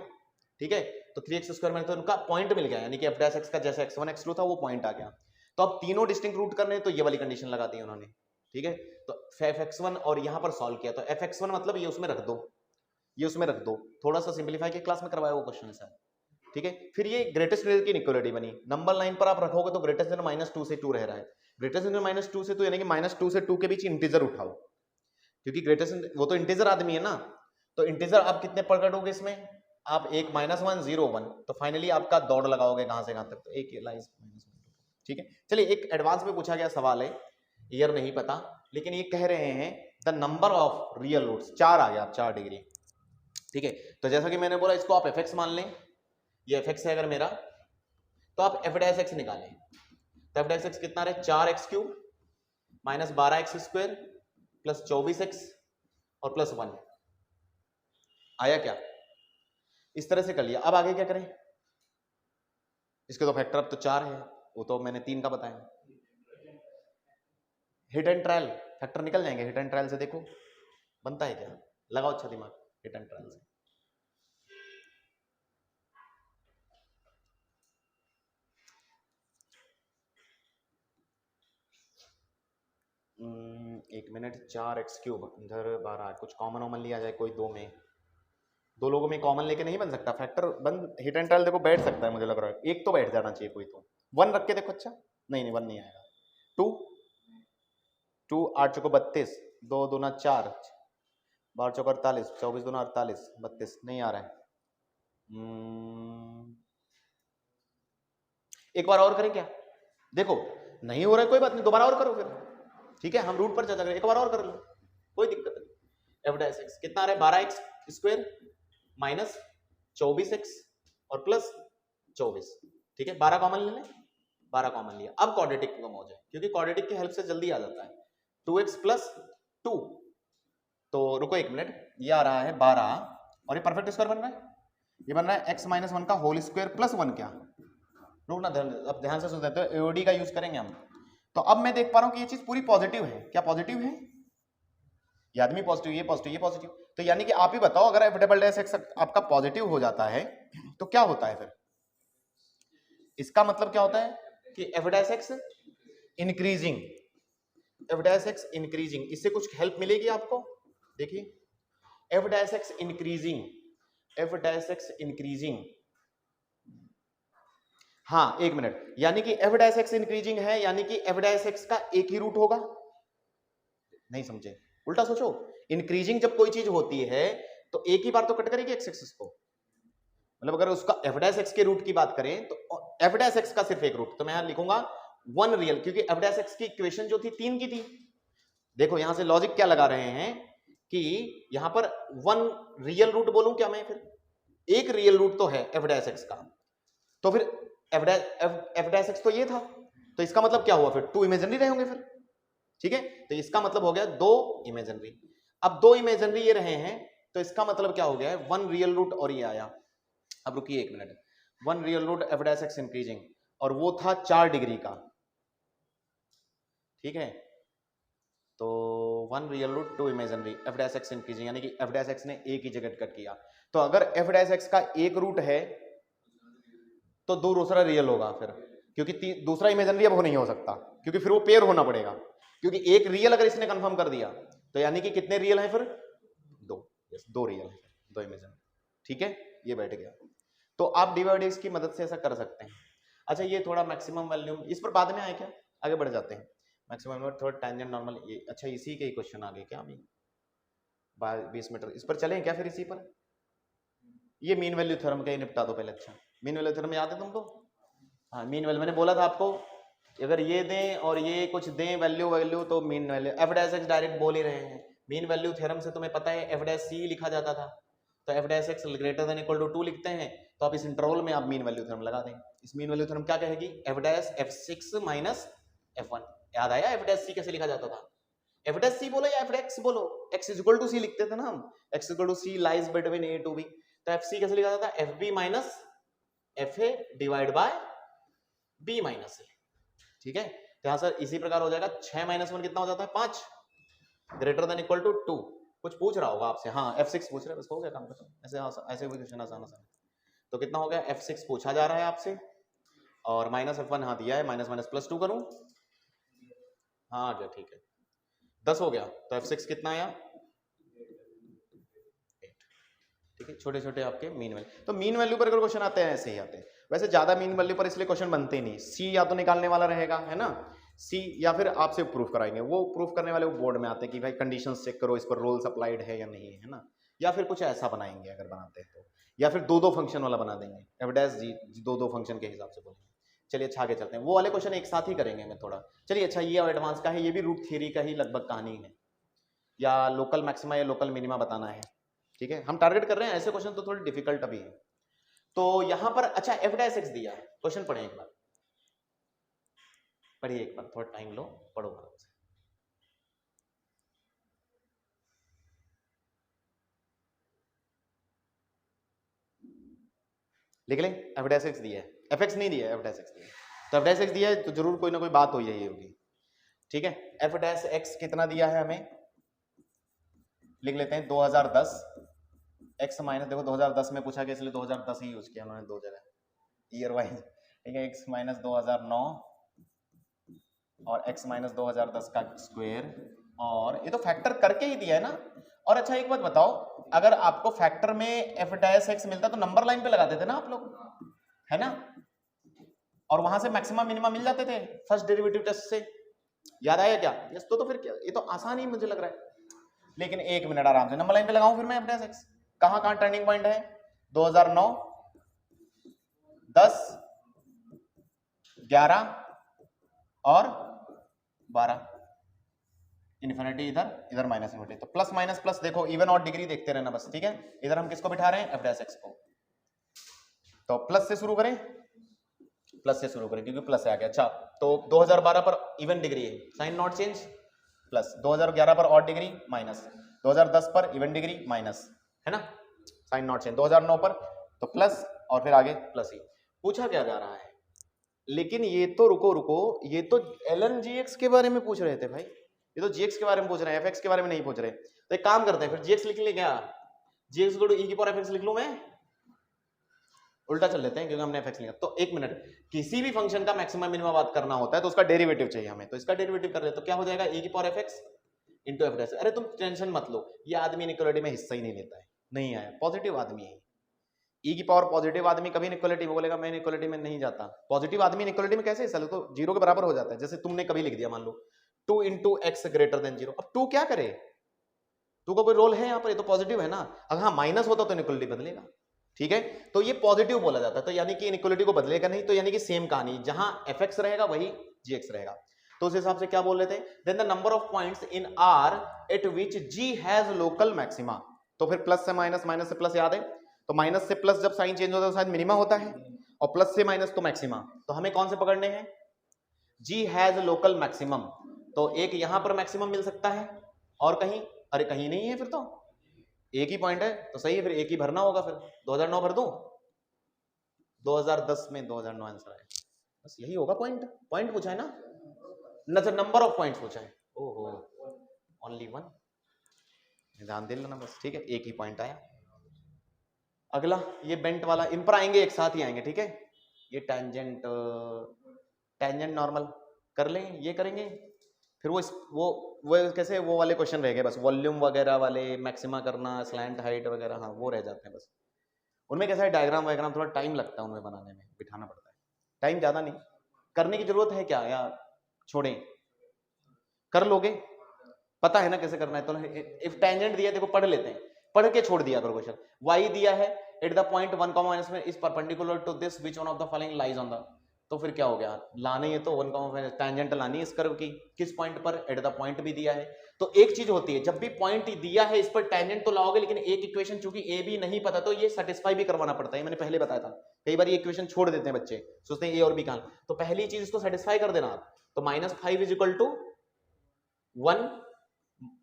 ठीक है, तो 3x स्क्वायर में तो उनका पॉइंट मिल गया, यानी कि एफ डैश एक्स का जैसे x1 x2 था वो पॉइंट आ गया। तो अब तीनों डिस्टिंक्ट रूट करने हैं, तो ये वाली कंडीशन लगा दी उन्होंने, ठीक है। तो fx1 और यहां पर सॉल्व किया, तो fx1 मतलब ये उसमें रख दो, ये उसमें रख दो, थोड़ा सा सिंपलीफाई के क्लास में करवाया वो क्वेश्चन है, ठीक है। फिर ये ग्रेटेस्ट रिजल्ट की इक्वालिटी बनी, नंबर लाइन पर आप रखोगे तो ग्रेटेस्ट देन -2 से 2 रह रहा है, ग्रेटेस्ट देन -2 से 2 यानी कि -2 से 2 के बीच इंटीजर उठाओ, क्योंकि ग्रेटेस्ट वो तो इंटीजर आदमी है ना, तो इंटीजर आप कितने पकड़ोगे इसमें, आप एक -1 0 1, तो फाइनली आपका दौड़ लगाओगे कहां से कहां तक, तो एक लाइन -1, ठीक है। चलिए एक एडवांस में पूछा गया सवाल है, ईयर नहीं पता, लेकिन ये कह रहे हैं the number of real roots 4 आ गया, 4 डिग्री, ठीक है। तो जैसा कि मैंने बोला इसको आप fx मान लें, ये fx है अगर मेरा, तो आप f डैश x निकालें, तो f डैश x कितना रहे, 4x³ minus 12x² plus 24x और प्लस 1 आया क्या, इस तरह से कर लिया। अब आगे क्या करें, इसके तो फैक्टर अब तो 4 है, वो तो मैंने 3 का बताया, हिट एंड ट्रायल फैक्टर निकल जाएंगे, हिट एंड ट्रायल से देखो बनता है क्या, लगाओ अच्छा दिमाग हिट एंड ट्रायल से। एक मिनट, 4x³ इधर 12, कुछ कॉमन वॉमन लिया जाए कोई, दो लोगों में कॉमन लेके नहीं बन सकता फैक्टर, बन हिट एंड ट्रायल देखो बैठ सकता है, मुझे लग रहा है एक तो बैठ जाना चाहिए कोई, तो 1 रख के देखो, अच्छा नहीं 1 नहीं आएगा, 2 8 चौको 32, 2 दूना 4, 12 चौको 48, 24 दूना 48, 32 नहीं आ रहा है। एक बार और करें क्या, देखो नहीं हो रहा है कोई बात नहीं, दोबारा और करो फिर, ठीक है, हम रूट पर चर्चा करें, एक बार और कर लो कोई दिक्कत नहीं। एफ डैश एक्स कितना आ रहा है, 12x² माइनस 24x और प्लस 24, ठीक है, 12 कॉमन ले लें, 12 कॉमन लिया, अब क्वाड्रेटिक कम हो जाए, क्योंकि क्वाड्रेटिक की हेल्प से जल्दी आ जाता है, 2x प्लस 2, तो रुको एक मिनट, ये आ रहा है 12 और ये परफेक्ट स्क्वायर बन रहा है, ये बन रहा है x - 1 का होल स्क्वायर प्लस 1, क्या रुकना, अब ध्यान से सुनते हैं, एओडी का यूज करेंगे हम। तो अब मैं देख पा रहा हूं कि ये चीज पूरी पॉजिटिव है, क्या पॉजिटिव है, ये आदमी पॉजिटिव, ये पॉजिटिव, ये पॉजिटिव, तो यानी कि आप ही बताओ अगर एफ डबल डैश एक्स आपका पॉजिटिव हो जाता है तो क्या होता है फिर, इसका मतलब क्या होता है कि F dash x increasing, F dash x increasing, इससे कुछ हेल्प मिलेगी आपको, देखिए F dash x increasing, F dash x increasing, हाँ एक मिनट, यानी कि एफ डैश एक्स इंक्रीजिंग है, यानी कि एफ डैश एक्स का एक ही रूट होगा, नहीं समझे, उल्टा सोचो, इंक्रीजिंग जब कोई चीज होती है तो एक ही बार तो कट करेगी एक्स एक्सिस को, मतलब अगर उसका एफ डैश एक्स के रूट की बात करें तो एफ डैश एक्स का सिर्फ एक रूट, तो मैं यहां लिखूंगा 1 रियल, क्योंकि एफ डैश एक्स की इक्वेशन जो थी 3 की थी, देखो यहां से लॉजिक क्या लगा रहे हैं कि यहां पर 1 रियल रूट बोलूं क्या मैं, फिर एक रियल रूट तो है एफ डैश एक्स का, तो फिर एफ डैश एक्स तो ये था, तो इसका मतलब क्या हुआ, फिर 2 इमेजिनरी रहे होंगे फिर, ठीक है, तो इसका मतलब हो गया 2 इमेजिनरी, अब 2 इमेजिनरी ये रहे हैं, तो इसका मतलब क्या हो गया है, 1 रियल रूट और ये आया, अब रुकिए एक minute, 1 real root f dash x increasing, और वो था 4 डिग्री का, ठीक है, तो 1 real root 2 imaginary f dash x increasing, यानी कि एफ डैश एक्स ने एक ही जगह कट किया, तो अगर एफ डैश एक्स का एक रूट है तो दूसरा रियल होगा फिर, क्योंकि दूसरा इमेजिनरी अब हो नहीं हो सकता, क्योंकि फिर वो पेयर होना पड़ेगा, क्योंकि एक रियल अगर इसने कंफर्म कर दिया तो यानी कि कितने रियल हैं फिर, 2, यस 2 रियल है, 2 इमेजिनरी, ठीक है, ये बैठ गया, तो आप डिवाइडेड की मदद से ऐसा कर सकते हैं। अच्छा ये थोड़ा मैक्सिमम वैल्यू इस पर बाद में आए क्या, आगे बढ़ जाते हैं, मैक्सिमम और थर्ड टेंजेंट नॉर्मल, ये अच्छा इसी के क्वेश्चन आगे क्या अभी 20 मीटर, इस पर चलें क्या फिर इसी पर, ये मीन वैल्यू थ्योरम का ही निपटा दो पहले, अच्छा मीन वैल्यू थ्योरम याद है तुमको, हाँ मीन वैल्यू मैंने बोला था आपको, अगर ये दें और ये कुछ दें वैल्यू तो mean value, F dash x direct बोल ही रहे हैं, मीन वैल्यू थ्योरम से तुम्हें पता है एफ डैश सी लिखा जाता था, तो f dash x greater than equal to 2 लिखते हैं, तो आप इस इंटरवल में आप मीन वैल्यू थ्योरम लगा दें, इस मीन वैल्यू थ्योरम क्या कहेगी, F dash f6 minus f1, याद आया एफ डैश सी कैसे लिखा जाता था, एफ डैश सी बोलो या एफ डैश बोलो, x is equal to C लिखते थे ना हम, x equal to C lies between a to b, तो fc कैसे लिखा जाता है, fb minus fa divide by b minus a, ठीक है, तो यहां सर इसी प्रकार हो जाएगा 6 - 1 कितना हो जाता है 5, ग्रेटर देन इक्वल टू 2। कुछ पूछ रहा होगा आपसे, हाँ f6 पूछ रहे हैं, बस हो गया काम खत्म। ऐसे भी क्वेश्चन आसान आसान। तो कितना हो गया, f6 पूछा जा रहा है आपसे, और माइनस f1 हाँ दिया है, माइनस माइनस प्लस 2 करूं, हाँ आ गया, ठीक है 10 हो गया। तो f6 कितना आया, 8। ठीक है, छोटे छोटे आपके मीन वैल्यू। तो मीन वैल्यू पर अगर क्वेश्चन आते हैं ऐसे ही आते हैं, वैसे ज्यादा मीन वैल्यू पर इसलिए क्वेश्चन बनते ही नहीं। सी या तो निकालने वाला रहेगा, है ना, सी, या फिर आपसे प्रूफ कराएंगे। वो प्रूफ करने वाले वो बोर्ड में आते हैं कि भाई कंडीशंस चेक करो, इस पर रूल्स अप्लाइड है या नहीं है ना, या फिर कुछ ऐसा बनाएंगे अगर बनाते हैं तो, या फिर दो दो फंक्शन वाला बना देंगे, एफ डैश जी दो दो फंक्शन के हिसाब से बोलेंगे। चलिए अच्छा आगे चलते हैं, वो वाले क्वेश्चन एक साथ ही करेंगे मैं थोड़ा। चलिए अच्छा, ये और एडवांस का है, ये भी रूट थ्योरी का ही लगभग कहानी है, या लोकल मैक्सिमा या लोकल मिनिमा बताना है। ठीक है, हम टारगेट कर रहे हैं ऐसे क्वेश्चन, तो थोड़ी डिफिकल्ट अभी है। तो यहां पर अच्छा एफ डैश एक्स दिया है, क्वेश्चन पढ़े एक बार, पढ़िए एक बार, थोड़ा टाइम लो, पढ़ो आराम से। लिख लें, एफ डैश एक्स दिया है, एफ एक्स नहीं दिया है, एफ डैश एक्स दिया है। तो एफ डैश एक्स दिया है तो जरूर कोई ना कोई बात हो यही होगी। ठीक है, एफ डैश एक्स कितना दिया है हमें, लिख लेते हैं 2010 एक्स माइनस, देखो 2010 में पूछा गया इसलिए 2010 ही यूज किया उन्होंने दो जगह ईयर वाइज। ठीक है, एक्स माइनस 2009 और एक्स माइनस 2010 का स्क्वायर, और ये तो फैक्टर करके ही दिया है ना। और अच्छा एक बात बताओ, अगर आपको फैक्टर में एफ डैश एक्स मिलता तो नंबर लाइन पे लगा देते ना आप लोग, है ना, और वहां से मैक्सिमम मिनिमम मिल जाते थे फर्स्ट डेरिवेटिव टेस्ट से, याद आया क्या? यस, तो फिर क्या, ये तो आसान ही मुझे लग रहा है। लेकिन एक मिनट आराम से नंबर लाइन पे लगाऊं फिर मैं एफ डैश एक्स, कहां कहां टर्निंग पॉइंट है, 2009, 10, 11 और 12, इन्फिनिटी इधर, इधर माइनस इन्फिनिटी, तो प्लस माइनस प्लस, देखो इवन और डिग्री देखते रहना बस। ठीक है, इधर हम किसको बिठा रहे हैं, एफ डैश एक्स को, तो प्लस से शुरू करें, प्लस से शुरू करें क्योंकि प्लस है आगे। अच्छा, तो 2012 पर इवन डिग्री है, साइन नॉट चेंज, प्लस, 2011 पर ऑड डिग्री माइनस, 2010 पर इवन डिग्री माइनस, है ना, साइन नॉट चेंज, 2009 पर तो प्लस, और फिर आगे प्लस ही। पूछा क्या जा रहा है, लेकिन ये तो रुको रुको, ये तो ln gx के बारे में पूछ रहे थे भाई, ये तो gx के बारे में पूछ रहे हैं, fx के बारे में नहीं पूछ रहे। तो एक काम करते हैं फिर, gx लिख ले क्या, gx को e की पावर fx लिख लूं मैं, उल्टा चल लेते हैं क्योंकि हमने fx लिखा। तो एक मिनट, किसी भी फंक्शन का मैक्सिमम मिनिमम बात करना होता है तो उसका डेरिवेटिव चाहिए हमें, तो इसका डेरिवेटिव कर ले तो क्या हो जाएगा, e की power fx into F dash. अरे तुम टेंशन मत लो, ये आदमी इनइक्वालिटी में हिस्सा ही नहीं लेता है, नहीं आया, पॉजिटिव आदमी है। ई की पावर पॉजिटिव आदमी कभी इनइक्वालिटी में बोलेगा मैं इनइक्वालिटी में नहीं जाता। पॉजिटिव आदमी इनइक्वालिटी में कैसे हिस्सा ले, तो जीरो के बराबर हो जाता है। जैसे तुमने कभी लिख दिया मान लो 2 इंटू एक्स ग्रेटर देन 0, अब 2 क्या करे, 2 का कोई रोल है यहाँ पर, ये तो पॉजिटिव है ना। अगर हाँ माइनस होता तो इनइक्वालिटी बदलेगा। ठीक है, तो ये पॉजिटिव बोला जाता है, तो यानी कि इनइक्वालिटी को बदलेगा नहीं, तो यानी कि सेम कहानी, जहां एफ एक्स रहेगा वही जी एक्स रहेगा। तो उस हिसाब से क्या बोल रहे थे, then the number of points in R at which G has local maxima. तो फिर प्लस से माइनस, माइनस से प्लस याद है, तो माइनस से प्लस जब साइन चेंज होता है तो शायद मिनिमा होता है, और प्लस से माइनस तो मैक्सिमा। तो हमें कौन से पकड़ने हैं, जी हैज लोकल मैक्सिमम, तो एक यहां पर मैक्सिमम मिल सकता है और कहीं, अरे कहीं नहीं है फिर तो एक ही पॉइंट है, तो सही है फिर एक ही भरना होगा। फिर 2009 भर दूं, 2010 में 2009 आंसर आया, बस यही होगा पॉइंट। पॉइंट पूछा है ना, नंबर ऑफ पॉइंट्स पूछा है, ओहो ओनली वन, ध्यान दे लेना बस। ठीक है, एक ही पॉइंट आया। अगला ये बेंट वाला, इन पर आएंगे एक साथ ही आएंगे। ठीक है, ये टैंजेंट, टैंजेंट नॉर्मल कर लें, ये करेंगे फिर वो कैसे, वो वाले क्वेश्चन रह गए बस, वॉल्यूम वगैरह वाले, मैक्सिमा करना, स्लैंट हाइट वगैरह, हाँ वो रह जाते हैं बस। उनमें कैसा है, डायग्राम वायग्राम थोड़ा टाइम लगता है उनमें बनाने में, बिठाना पड़ता है, टाइम ज्यादा नहीं, करने की जरूरत है क्या, या छोड़ें, कर लोगे, पता है ना कैसे करना है। तो इफ टैंजेंट दिया देखो, पढ़ लेते हैं, पढ़ के छोड़ दिया करो क्वेश्चन। वाई दिया है एट द पॉइंट 1, माइनस में is perpendicular to this which one of the following lies on the, तो फिर क्या हो गया, लाने है तो 1, टैंजेंट लानी है इस कर्व की, किस पॉइंट पर, एट द पॉइंट भी दिया है। तो एक चीज होती है, जब भी पॉइंट दिया है इस पर टैंजेंट तो लाओगे, लेकिन एक इक्वेशन चूंकि ए बी नहीं पता तो ये सेटिस्फाई भी करवाना पड़ता है, मैंने पहले बताया था। कई बार ये इक्वेशन छोड़ देते हैं बच्चे, सोचते हैं ए और बी कहां, तो पहली चीज इसको सेटिस्फाई कर देना आप। तो -5 is equal to 1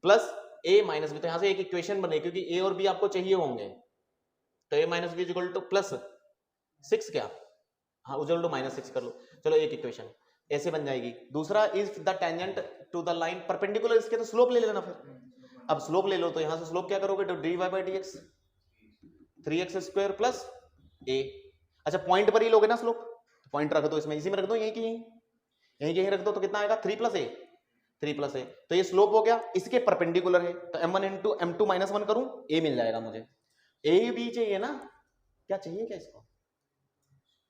plus A minus B, तो यहां से एक इक्वेशन बने, क्योंकि ए और बी आपको चाहिए होंगे, तो A minus B is equal to plus 6, क्या हाँ, इक्वल टू -6 कर लो, चलो एक इक्वेशन। ऐसे बन जाएगी। दूसरा if the tangent to the line perpendicular, इसके तो स्लोप ले लेना फिर। अब स्लोप ले लो तो यहां से स्लोप क्या करोगे, तो dy by d x 3x square plus a। अच्छा पॉइंट पर ही लोगे ना स्लोप, तो पॉइंट रख दो इसमें, इसी में रख दो, यहीं की यहीं रख दो, तो कितना आएगा 3 प्लस a। तो ये स्लोप हो गया, इसके परपेंडिकुलर है, तो m1 इंटू m2 माइनस 1 करूं, a मिल जाएगा मुझे। a भी चाहिए ना, क्या चाहिए क्या इसको,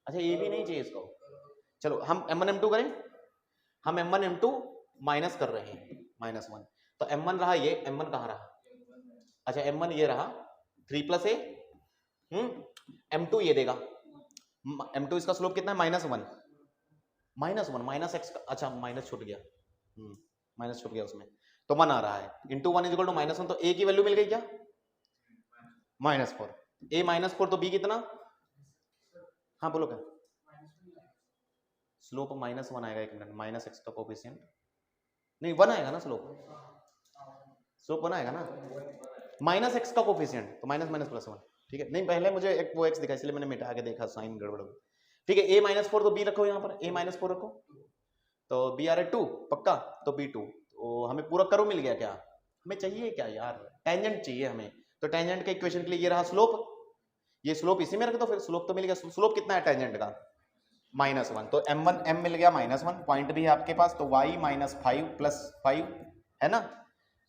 अच्छा a भी नहीं चाहिए इसको। चलो हम m1 m2 करें, हम m1 m2 माइनस कर रहे हैं -1, तो m1 रहा ये, m1 कहाँ रहा, अच्छा m1 ये रहा 3 प्लस a, m2 ये देगा, m2 इसका स्लोप कितना है -1 माइनस x का, अच्छा माइनस छूट गया, माइनस छूट गया उसमें, तो 1 आ रहा है, इंटू 1 इज इक्वल टू -1, तो a की वैल्यू मिल गई क्या, -4, a -4, तो b कितना, हाँ बोलो क्या, स्लोप -1 आएगा, एक मिनट, माइनस x का कोफिशिएंट नहीं 1 आएगा ना, स्लोप 1 आएगा ना, माइनस x का कोफिशिएंट, तो माइनस माइनस प्लस 1, ठीक है, नहीं पहले मुझे एक वो x दिखा इसलिए मैंने मिटा के देखा, साइन गड़बड़ हो, ठीक है, a -4, तो b रखो यहाँ पर, a -4 रखो, तो b आ रहा है 2 पक्का, तो b 2, तो हमें पूरा कर्व मिल गया, क्या हमें चाहिए क्या यार, टेंजेंट चाहिए हमें, तो टेंजेंट के इक्वेशन के लिए ये रहा स्लोप, ये स्लोप इसी में रख दो, फिर स्लोप तो मिल गया, स्लोप कितना है टेंजेंट का -1, तो m1 m मिल गया -1, पॉइंट भी है आपके पास, तो y -5 प्लस 5 है ना,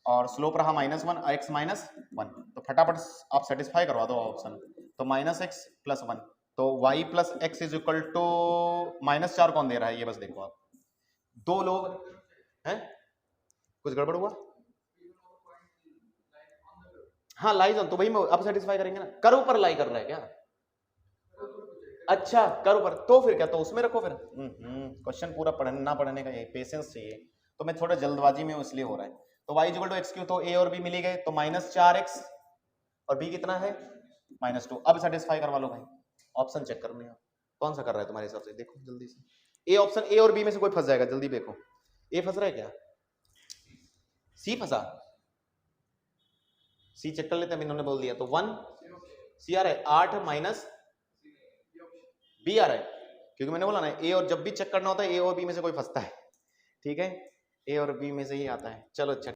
और स्लोप रहा -1 x -1, तो फटाफट आप सेटिस्फाई करवा दो ऑप्शन, तो -x प्लस 1, तो y plus x is equal to -4 कौन दे रहा है, ये बस देखो आप, दो लोग हैं, कुछ गड़बड़ हुआ, हाँ लाइज ऑन, तो वही अब सेटिस्फाई करेंगे ना, कर्व पर लाई कर रहा है क्या, अच्छा कर्व पर, तो फिर क्या, तो उसमें रखो फिर, क्वेश्चन पूरा पढ़ना पढ़ने का, यही पेशेंस चाहिए, तो मैं थोड़ा जल्दबाजी में हूं इसलिए हो रहा है, तो y equal to x Q, तो a और b मिली गए, तो -4x और b कितना है -2, अब सेटिस्फाई करवा लो भाई, ऑप्शन चेक करने हैं, कौन सा कर रहा है तुम्हारे हिसाब से, देखो जल्दी से, ए ऑप्शन, ए और बी में से कोई फंस जाएगा, जल्दी देखो, ए फंस रहा है क्या, सी फंसा, सी चेक कर लेते हैं, इन्होंने बोल दिया, तो 1 सी आ रहा है, 8 माइनस बी आ रहा है, क्योंकि मैंने बोला ना ए, और जब भी चेक करना होता है ए और बी में से कोई फंसता है, ठीक है, ए और बी में से ही आता है, चलो अच्छा।